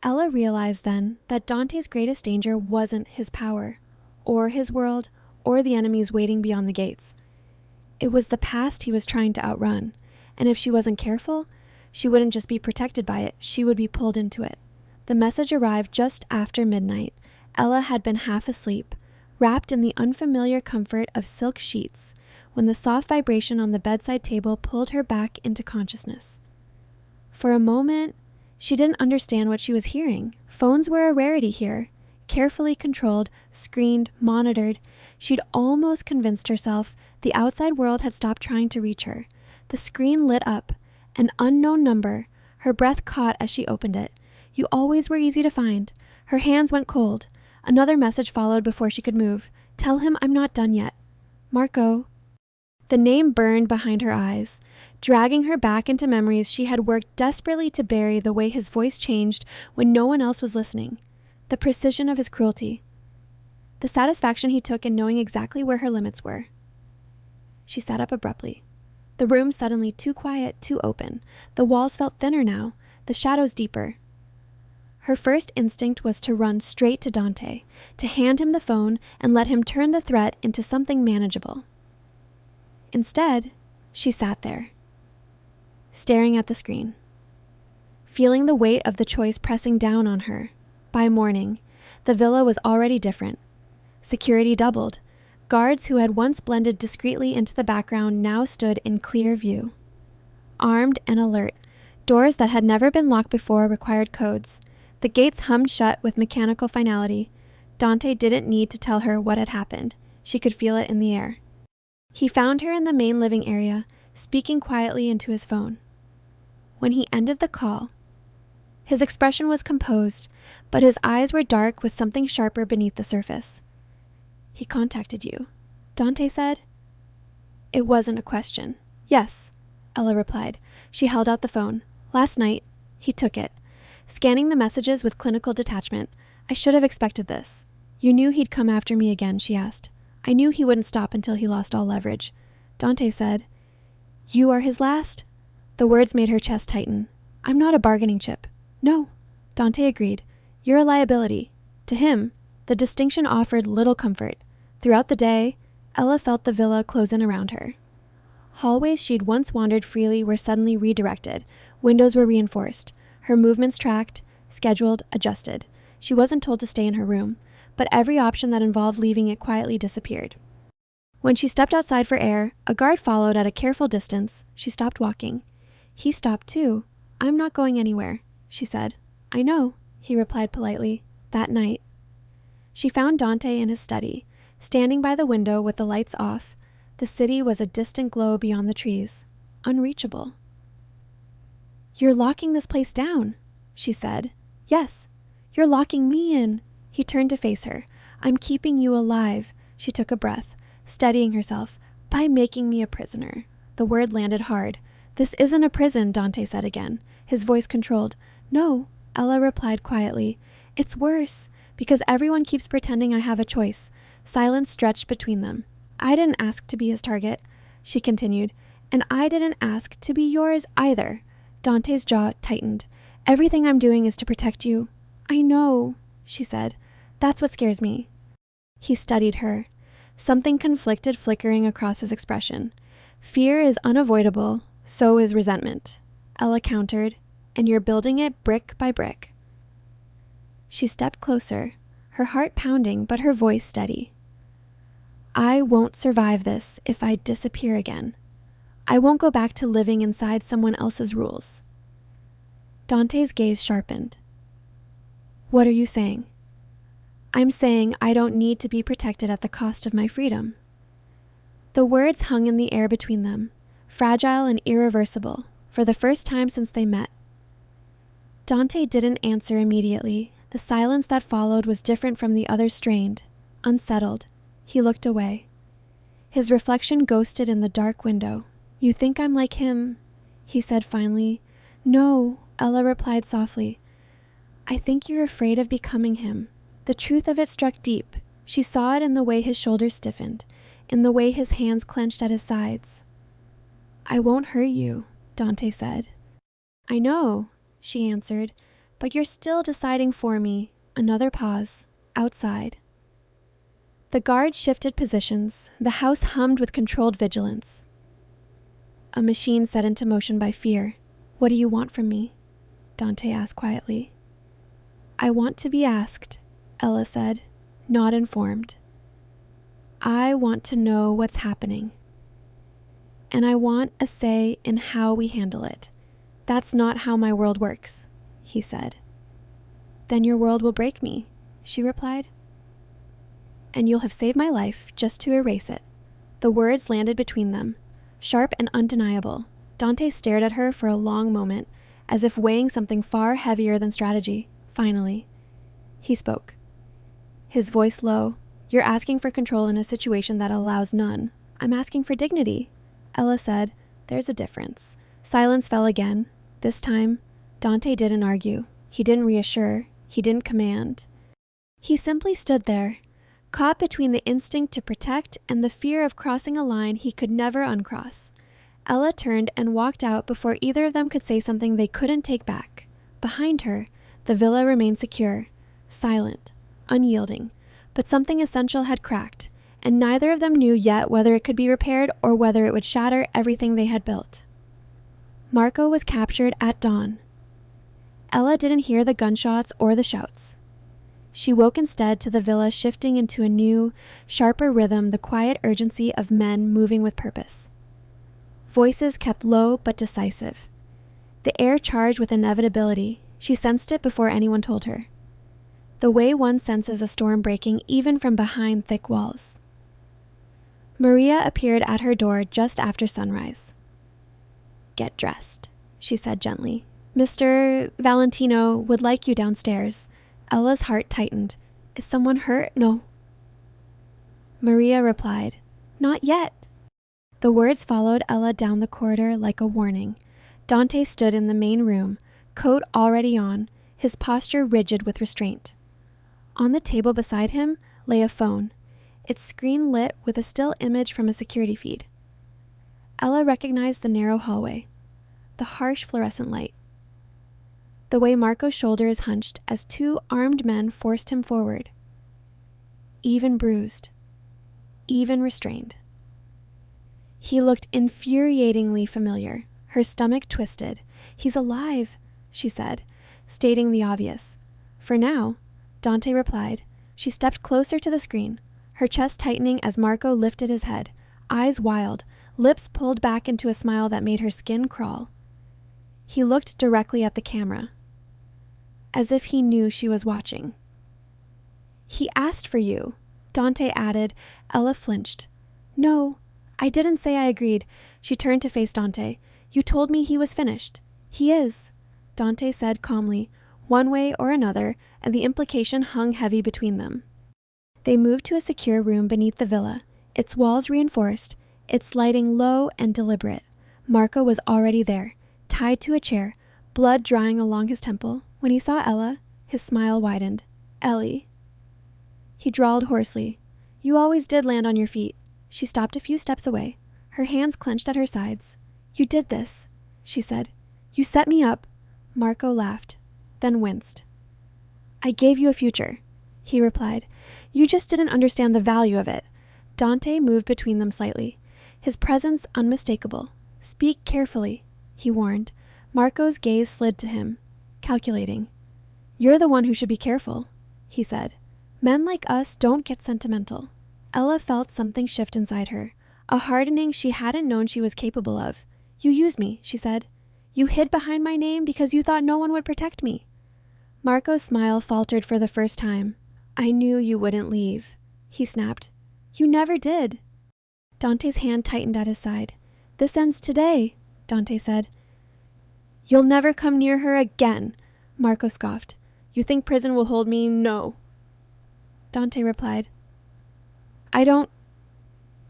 Ella realized then that Dante's greatest danger wasn't his power, or his world, or the enemies waiting beyond the gates. It was the past he was trying to outrun, and if she wasn't careful, She wouldn't just be protected by it, she would be pulled into it. The message arrived just after midnight. Ella had been half asleep, wrapped in the unfamiliar comfort of silk sheets, when the soft vibration on the bedside table pulled her back into consciousness. For a moment, she didn't understand what she was hearing. Phones were a rarity here. Carefully controlled, screened, monitored. She'd almost convinced herself the outside world had stopped trying to reach her. The screen lit up. An unknown number. Her breath caught as she opened it. You always were easy to find. Her hands went cold. Another message followed before she could move. Tell him I'm not done yet. Marco. The name burned behind her eyes, dragging her back into memories she had worked desperately to bury, the way his voice changed when no one else was listening. The precision of his cruelty. The satisfaction he took in knowing exactly where her limits were. She sat up abruptly. The room suddenly too quiet, too open. The walls felt thinner now, the shadows deeper. Her first instinct was to run straight to Dante, to hand him the phone and let him turn the threat into something manageable. Instead, she sat there, staring at the screen, feeling the weight of the choice pressing down on her. By morning, the villa was already different. Security doubled. Guards who had once blended discreetly into the background now stood in clear view. Armed and alert, doors that had never been locked before required codes. The gates hummed shut with mechanical finality. Dante didn't need to tell her what had happened. She could feel it in the air. He found her in the main living area, speaking quietly into his phone. When he ended the call, his expression was composed, but his eyes were dark with something sharper beneath the surface. He contacted you, Dante said. It wasn't a question. Yes, Ella replied. She held out the phone. Last night, he took it, scanning the messages with clinical detachment. I should have expected this. You knew he'd come after me again, she asked. I knew he wouldn't stop until he lost all leverage. Dante said, You are his last? The words made her chest tighten. I'm not a bargaining chip. No, Dante agreed. You're a liability. To him, the distinction offered little comfort. Throughout the day, Ella felt the villa close in around her. Hallways she'd once wandered freely were suddenly redirected. Windows were reinforced. Her movements tracked, scheduled, adjusted. She wasn't told to stay in her room, but every option that involved leaving it quietly disappeared. When she stepped outside for air, a guard followed at a careful distance. She stopped walking. He stopped too. I'm not going anywhere, she said. I know, he replied politely. That night, she found Dante in his study, standing by the window with the lights off. The city was a distant glow beyond the trees, unreachable. You're locking this place down, she said. Yes, you're locking me in. He turned to face her. I'm keeping you alive. She took a breath, steadying herself. By making me a prisoner. The word landed hard. This isn't a prison, Dante said again, his voice controlled. No, Ella replied quietly. It's worse, because everyone keeps pretending I have a choice. Silence stretched between them. I didn't ask to be his target, she continued, and I didn't ask to be yours either. Dante's jaw tightened. Everything I'm doing is to protect you. I know, she said. That's what scares me. He studied her, something conflicted flickering across his expression. Fear is unavoidable, so is resentment, Ella countered, and you're building it brick by brick. She stepped closer, her heart pounding but her voice steady. I won't survive this if I disappear again. I won't go back to living inside someone else's rules. Dante's gaze sharpened. What are you saying? I'm saying I don't need to be protected at the cost of my freedom. The words hung in the air between them, fragile and irreversible, for the first time since they met. Dante didn't answer immediately. The silence that followed was different from the other's, strained, unsettled. He looked away. His reflection ghosted in the dark window. You think I'm like him, he said finally. No, Ella replied softly. I think you're afraid of becoming him. The truth of it struck deep. She saw it in the way his shoulders stiffened, in the way his hands clenched at his sides. I won't hurt you, Dante said. I know, she answered, but you're still deciding for me. Another pause. Outside. The guard shifted positions. The house hummed with controlled vigilance. A machine set into motion by fear. "What do you want from me?" Dante asked quietly. "I want to be asked," Ella said, not informed. "I want to know what's happening. And I want a say in how we handle it. That's not how my world works," he said. "Then your world will break me," she replied. "And you'll have saved my life just to erase it." The words landed between them, sharp and undeniable. Dante stared at her for a long moment, as if weighing something far heavier than strategy. Finally, he spoke, his voice low. "You're asking for control in a situation that allows none." "I'm asking for dignity," Ella said. "There's a difference." Silence fell again. This time, Dante didn't argue. He didn't reassure. He didn't command. He simply stood there, caught between the instinct to protect and the fear of crossing a line he could never uncross. Ella turned and walked out before either of them could say something they couldn't take back. Behind her, the villa remained secure, silent, unyielding, but something essential had cracked, and neither of them knew yet whether it could be repaired or whether it would shatter everything they had built. Marco was captured at dawn. Ella didn't hear the gunshots or the shouts. She woke instead to the villa shifting into a new, sharper rhythm, the quiet urgency of men moving with purpose. Voices kept low but decisive. The air charged with inevitability. She sensed it before anyone told her. The way one senses a storm breaking even from behind thick walls. Maria appeared at her door just after sunrise. "Get dressed," she said gently. "Mr. Valentino would like you downstairs." Ella's heart tightened. "Is someone hurt?" "No." Maria replied, "Not yet." The words followed Ella down the corridor like a warning. Dante stood in the main room, coat already on, his posture rigid with restraint. On the table beside him lay a phone, its screen lit with a still image from a security feed. Ella recognized the narrow hallway, the harsh fluorescent light. The way Marco's shoulders hunched as two armed men forced him forward. Even bruised, even restrained. He looked infuriatingly familiar, her stomach twisted. "He's alive," she said, stating the obvious. "For now," Dante replied. She stepped closer to the screen, her chest tightening as Marco lifted his head, eyes wild, lips pulled back into a smile that made her skin crawl. He looked directly at the camera, as if he knew she was watching. "He asked for you," Dante added. Ella flinched. "No, I didn't say I agreed." She turned to face Dante. "You told me he was finished." "He is," Dante said calmly, one way or another, and the implication hung heavy between them. They moved to a secure room beneath the villa, its walls reinforced, its lighting low and deliberate. Marco was already there, tied to a chair, blood drying along his temple. When he saw Ella, his smile widened. "Ellie." He drawled hoarsely. "You always did land on your feet." She stopped a few steps away, her hands clenched at her sides. "You did this," she said. "You set me up." Marco laughed, then winced. "I gave you a future," he replied. "You just didn't understand the value of it." Dante moved between them slightly, his presence unmistakable. "Speak carefully," he warned. Marco's gaze slid to him, calculating. "You're the one who should be careful," he said. "Men like us don't get sentimental." Ella felt something shift inside her, a hardening she hadn't known she was capable of. "You used me," she said. "You hid behind my name because you thought no one would protect me." Marco's smile faltered for the first time. "I knew you wouldn't leave," he snapped. "You never did." Dante's hand tightened at his side. "This ends today," Dante said. "You'll never come near her again," Marco scoffed. "You think prison will hold me? No." Dante replied, "I don't."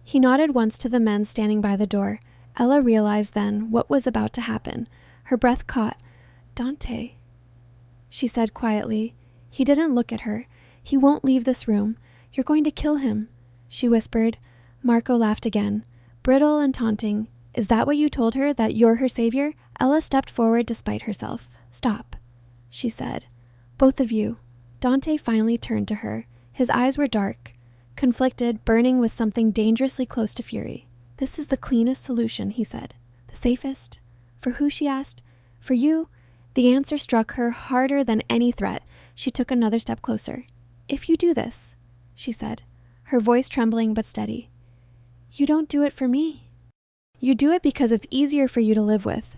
He nodded once to the men standing by the door. Ella realized then what was about to happen. Her breath caught. "Dante," she said quietly. He didn't look at her. "He won't leave this room. You're going to kill him," she whispered. Marco laughed again, brittle and taunting. "Is that what you told her, that you're her savior?" Ella stepped forward despite herself. "Stop," she said. "Both of you." Dante finally turned to her. His eyes were dark, conflicted, burning with something dangerously close to fury. "This is the cleanest solution," he said. "The safest." "For who?" she asked. For you, the answer struck her harder than any threat. She took another step closer. If you do this, she said, her voice trembling but steady, you don't do it for me. You do it because it's easier for you to live with.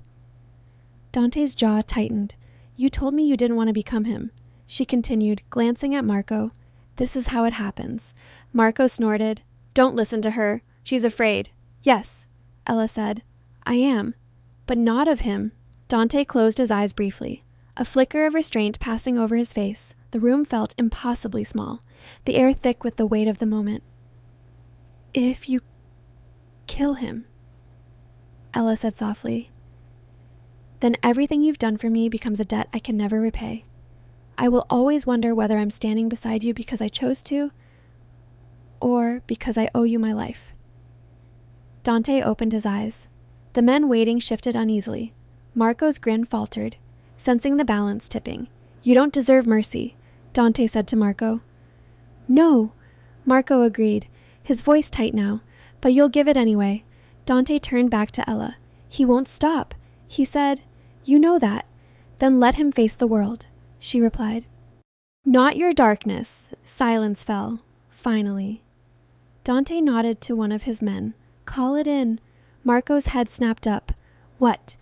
Dante's jaw tightened. You told me you didn't want to become him, she continued, glancing at Marco. This is how it happens. Marco snorted. Don't listen to her. She's afraid. Yes, Ella said. I am, but not of him. Dante closed his eyes briefly, a flicker of restraint passing over his face. The room felt impossibly small, the air thick with the weight of the moment. If you kill him, Ella said softly, then everything you've done for me becomes a debt I can never repay. I will always wonder whether I'm standing beside you because I chose to, or because I owe you my life. Dante opened his eyes. The men waiting shifted uneasily. Marco's grin faltered, sensing the balance tipping. You don't deserve mercy, Dante said to Marco. No, Marco agreed, his voice tight now, but you'll give it anyway. Dante turned back to Ella. He won't stop. He said, you know that. Then let him face the world, she replied. Not your darkness. Silence fell, finally. Dante nodded to one of his men. Call it in. Marco's head snapped up. What?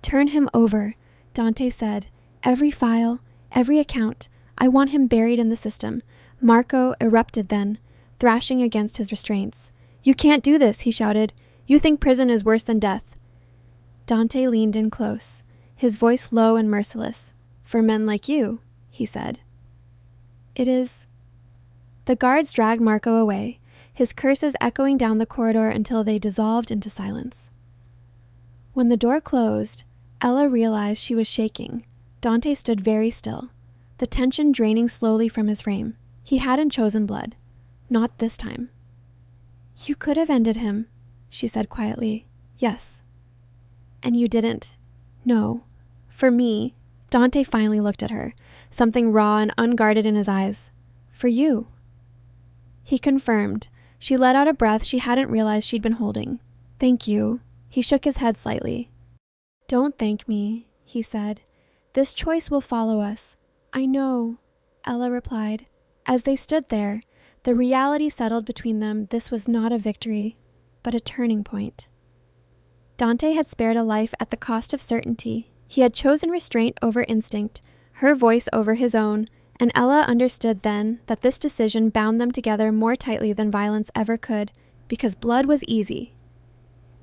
Turn him over, Dante said. Every file, every account. I want him buried in the system. Marco erupted then, thrashing against his restraints. You can't do this, he shouted. You think prison is worse than death. Dante leaned in close, his voice low and merciless. For men like you, he said. It is. The guards dragged Marco away, his curses echoing down the corridor until they dissolved into silence. When the door closed, Ella realized she was shaking. Dante stood very still, the tension draining slowly from his frame. He hadn't chosen blood. Not this time. You could have ended him, she said quietly. Yes. And you didn't. No. For me. Dante finally looked at her, something raw and unguarded in his eyes. For you. He confirmed. She let out a breath she hadn't realized she'd been holding. Thank you. He shook his head slightly. Don't thank me, he said. This choice will follow us. I know, Ella replied. As they stood there, the reality settled between them. This was not a victory, but a turning point. Dante had spared a life at the cost of certainty. He had chosen restraint over instinct, her voice over his own, and Ella understood then that this decision bound them together more tightly than violence ever could, because blood was easy.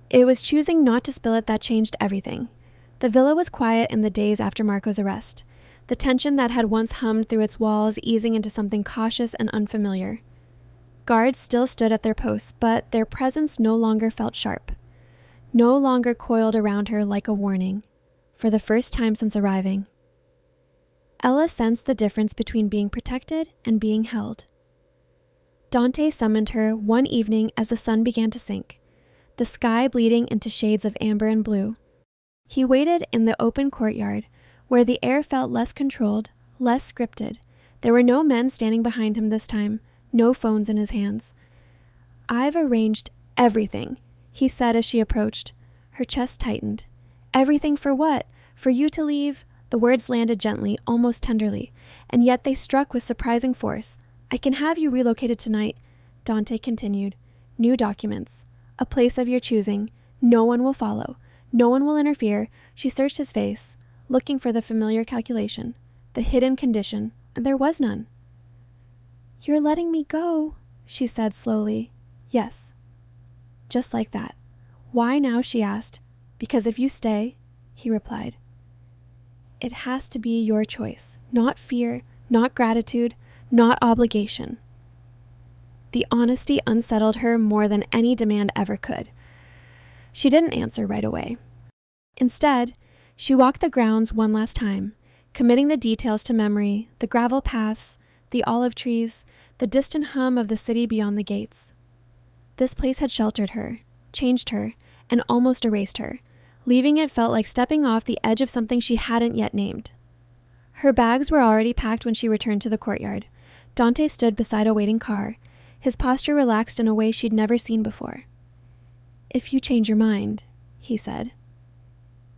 It was choosing not to spill it that changed everything. The villa was quiet in the days after Marco's arrest, the tension that had once hummed through its walls easing into something cautious and unfamiliar. Guards still stood at their posts, but their presence no longer felt sharp, no longer coiled around her like a warning, for the first time since arriving. Ella sensed the difference between being protected and being held. Dante summoned her one evening as the sun began to sink, the sky bleeding into shades of amber and blue. He waited in the open courtyard, where the air felt less controlled, less scripted. There were no men standing behind him this time, no phones in his hands. I've arranged everything, he said as she approached. Her chest tightened. Everything for what? For you to leave? The words landed gently, almost tenderly, and yet they struck with surprising force. I can have you relocated tonight, Dante continued. New documents. A place of your choosing. No one will follow. No one will interfere. She searched his face, looking for the familiar calculation, the hidden condition, and there was none. You're letting me go, she said slowly. Yes. Just like that. Why now, she asked. Because if you stay, he replied. It has to be your choice, not fear, not gratitude, not obligation. The honesty unsettled her more than any demand ever could. She didn't answer right away. Instead, she walked the grounds one last time, committing the details to memory, the gravel paths, the olive trees, the distant hum of the city beyond the gates. This place had sheltered her, changed her, and almost erased her. Leaving it felt like stepping off the edge of something she hadn't yet named. Her bags were already packed when she returned to the courtyard. Dante stood beside a waiting car, his posture relaxed in a way she'd never seen before. If you change your mind, he said.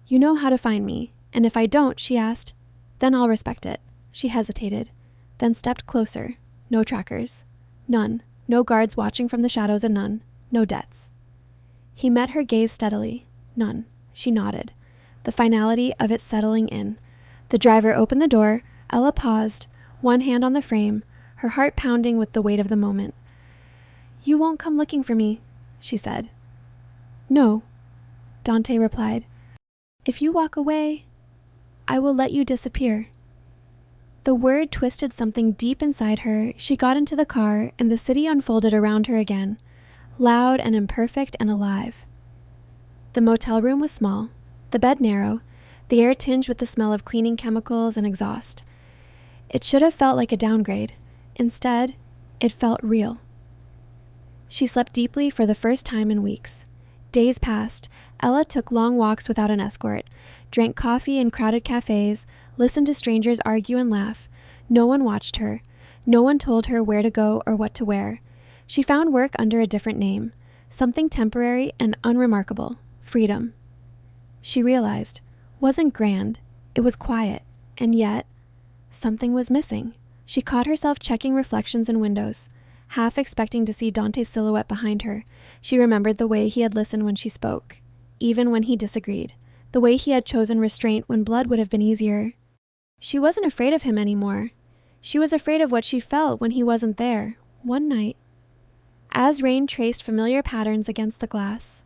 You know how to find me, And if I don't, she asked, then I'll respect it. She hesitated, then stepped closer. No trackers. None. No guards watching from the shadows, and none. No debts. He met her gaze steadily. None. She nodded, the finality of it settling in. The driver opened the door. Ella paused, one hand on the frame, her heart pounding with the weight of the moment. You won't come looking for me, she said. No, Dante replied. If you walk away, I will let you disappear. The word twisted something deep inside her. She got into the car, and the city unfolded around her again, loud and imperfect and alive. The motel room was small, the bed narrow, the air tinged with the smell of cleaning chemicals and exhaust. It should have felt like a downgrade. Instead, it felt real. She slept deeply for the first time in weeks. Days passed. Ella took long walks without an escort, drank coffee in crowded cafes, listened to strangers argue and laugh. No one watched her. No one told her where to go or what to wear. She found work under a different name, something temporary and unremarkable, freedom. She realized, wasn't grand, it was quiet, and yet, something was missing. She caught herself checking reflections in windows, half expecting to see Dante's silhouette behind her. She remembered the way he had listened when she spoke, even when he disagreed, the way he had chosen restraint when blood would have been easier. She wasn't afraid of him anymore. She was afraid of what she felt when he wasn't there, one night. As rain traced familiar patterns against the glass,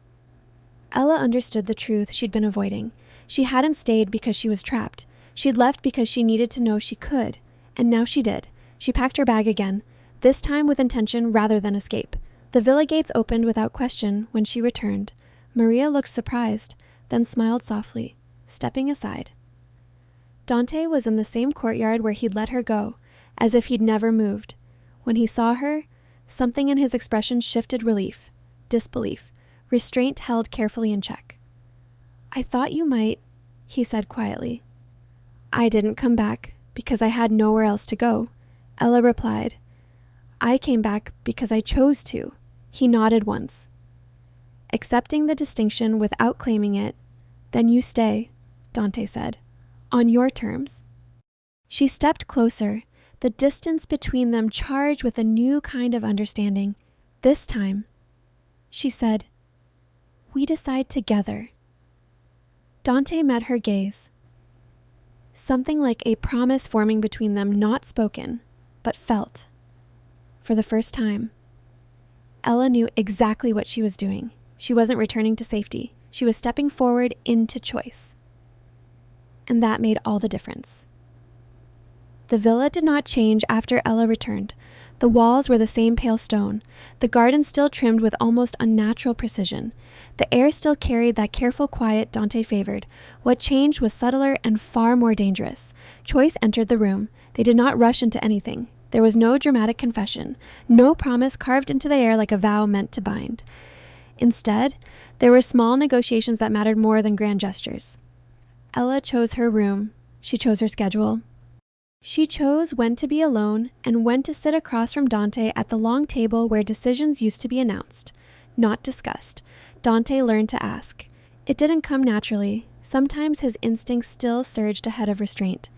Ella understood the truth she'd been avoiding. She hadn't stayed because she was trapped. She'd left because she needed to know she could, and now she did. She packed her bag again, this time with intention rather than escape. The villa gates opened without question when she returned. Maria looked surprised, then smiled softly, stepping aside. Dante was in the same courtyard where he'd let her go, as if he'd never moved. When he saw her, something in his expression shifted relief, disbelief, restraint held carefully in check. I thought you might, he said quietly. I didn't come back because I had nowhere else to go, Ella replied. I came back because I chose to. He nodded once. Accepting the distinction without claiming it, then you stay, Dante said, on your terms. She stepped closer, the distance between them charged with a new kind of understanding. This time, she said, we decide together. Dante met her gaze. Something like a promise forming between them, not spoken, but felt. For the first time, Ella knew exactly what she was doing. She wasn't returning to safety. She was stepping forward into choice. And that made all the difference. The villa did not change after Ella returned. The walls were the same pale stone, the garden still trimmed with almost unnatural precision. The air still carried that careful quiet Dante favored. What changed was subtler and far more dangerous. Choice entered the room. They did not rush into anything. There was no dramatic confession, no promise carved into the air like a vow meant to bind. Instead, there were small negotiations that mattered more than grand gestures. Ella chose her room. She chose her schedule. She chose when to be alone and when to sit across from Dante at the long table where decisions used to be announced, not discussed. Dante learned to ask. It didn't come naturally. Sometimes his instincts still surged ahead of restraint.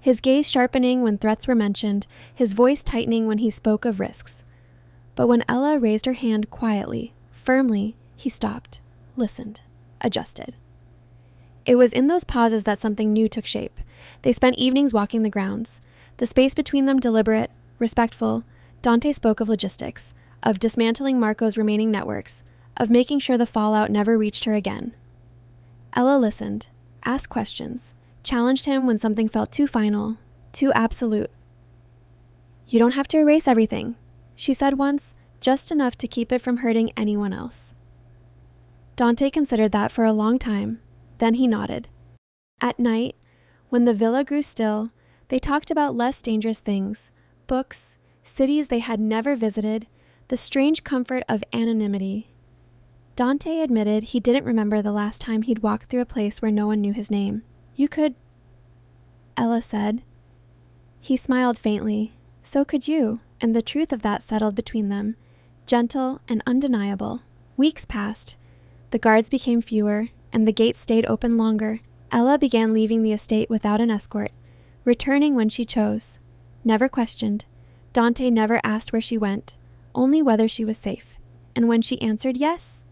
His gaze sharpening when threats were mentioned, his voice tightening when he spoke of risks. But when Ella raised her hand quietly, firmly, he stopped, listened, adjusted. It was in those pauses that something new took shape. They spent evenings walking the grounds. The space between them deliberate, respectful. Dante spoke of logistics, of dismantling Marco's remaining networks, of making sure the fallout never reached her again. Ella listened, asked questions, challenged him when something felt too final, too absolute. You don't have to erase everything, she said once, just enough to keep it from hurting anyone else. Dante considered that for a long time, then he nodded. At night, when the villa grew still, they talked about less dangerous things, books, cities they had never visited, the strange comfort of anonymity. Dante admitted he didn't remember the last time he'd walked through a place where no one knew his name. You could, Ella said. He smiled faintly. So could you, and the truth of that settled between them, gentle and undeniable. Weeks passed. The guards became fewer, and the gate stayed open longer. Ella began leaving the estate without an escort, returning when she chose. Never questioned. Dante never asked where she went, only whether she was safe. And when she answered yes,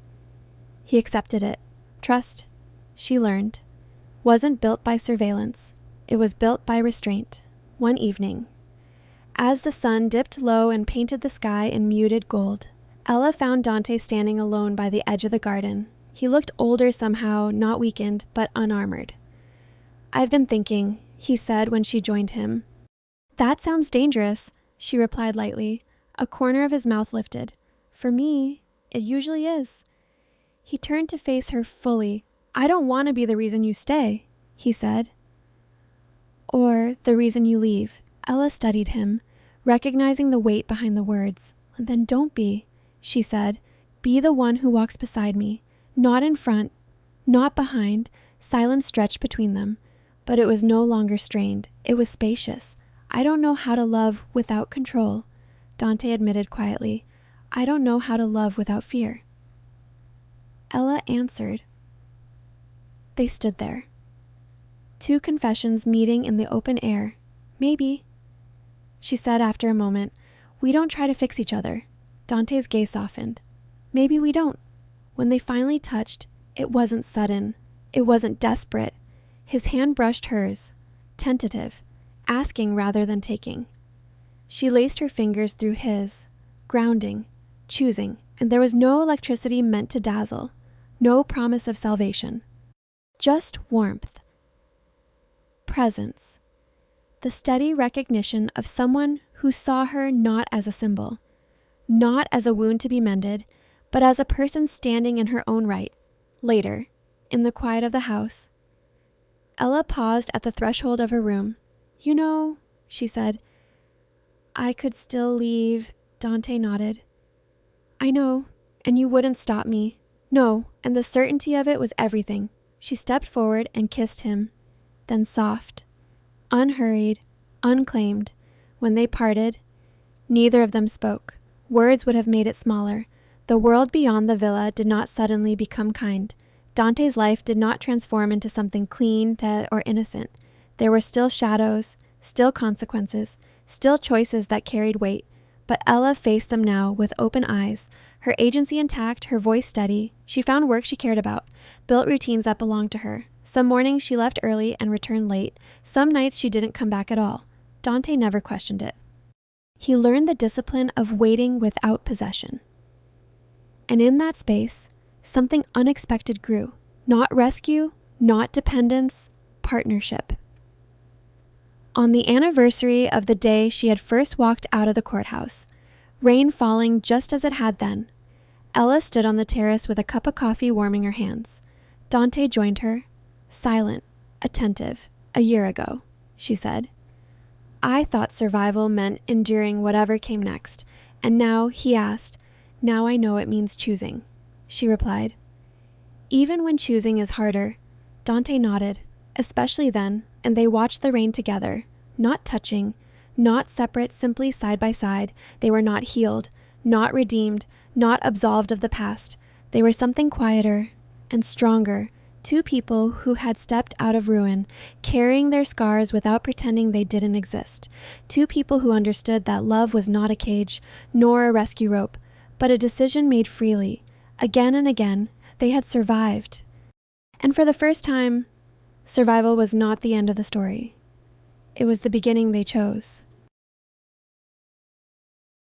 he accepted it. Trust, she learned, wasn't built by surveillance. It was built by restraint. One evening, as the sun dipped low and painted the sky in muted gold, Ella found Dante standing alone by the edge of the garden. He looked older somehow, not weakened, but unarmored. "I've been thinking," he said when she joined him. "That sounds dangerous," she replied lightly. A corner of his mouth lifted. "For me, it usually is." He turned to face her fully. "I don't want to be the reason you stay," he said. "Or the reason you leave." Ella studied him, recognizing the weight behind the words. "Then don't be," she said. "Be the one who walks beside me. Not in front, not behind." Silence stretched between them, but it was no longer strained. It was spacious. "I don't know how to love without control," Dante admitted quietly. "I don't know how to love without fear." Ella answered. They stood there. Two confessions meeting in the open air. "Maybe," she said after a moment. "We don't try to fix each other." Dante's gaze softened. "Maybe we don't." When they finally touched, it wasn't sudden. It wasn't desperate. His hand brushed hers, tentative, asking rather than taking. She laced her fingers through his, grounding, choosing, and there was no electricity meant to dazzle, no promise of salvation. Just warmth. Presence. The steady recognition of someone who saw her not as a symbol, not as a wound to be mended, but as a person standing in her own right. Later, in the quiet of the house, Ella paused at the threshold of her room. "You know," she said, "I could still leave." Dante nodded. "I know, and you wouldn't stop me." "No," and the certainty of it was everything. She stepped forward and kissed him, then soft, unhurried, unclaimed. When they parted, neither of them spoke. Words would have made it smaller. The world beyond the villa did not suddenly become kind. Dante's life did not transform into something clean, or innocent. There were still shadows, still consequences, still choices that carried weight. But Ella faced them now with open eyes, her agency intact, her voice steady. She found work she cared about, built routines that belonged to her. Some mornings she left early and returned late. Some nights she didn't come back at all. Dante never questioned it. He learned the discipline of waiting without possession. And in that space, something unexpected grew. Not rescue, not dependence, partnership. On the anniversary of the day she had first walked out of the courthouse, rain falling just as it had then, Ella stood on the terrace with a cup of coffee warming her hands. Dante joined her, silent, attentive. "A year ago," she said, "I thought survival meant enduring whatever came next. And now," he asked, "now I know it means choosing." She replied, "Even when choosing is harder." Dante nodded, especially then, and they watched the rain together, not touching, not separate, simply side by side. They were not healed, not redeemed, not absolved of the past. They were something quieter and stronger, two people who had stepped out of ruin, carrying their scars without pretending they didn't exist. Two people who understood that love was not a cage, nor a rescue rope, but a decision made freely. Again and again, they had survived. And for the first time, survival was not the end of the story. It was the beginning they chose.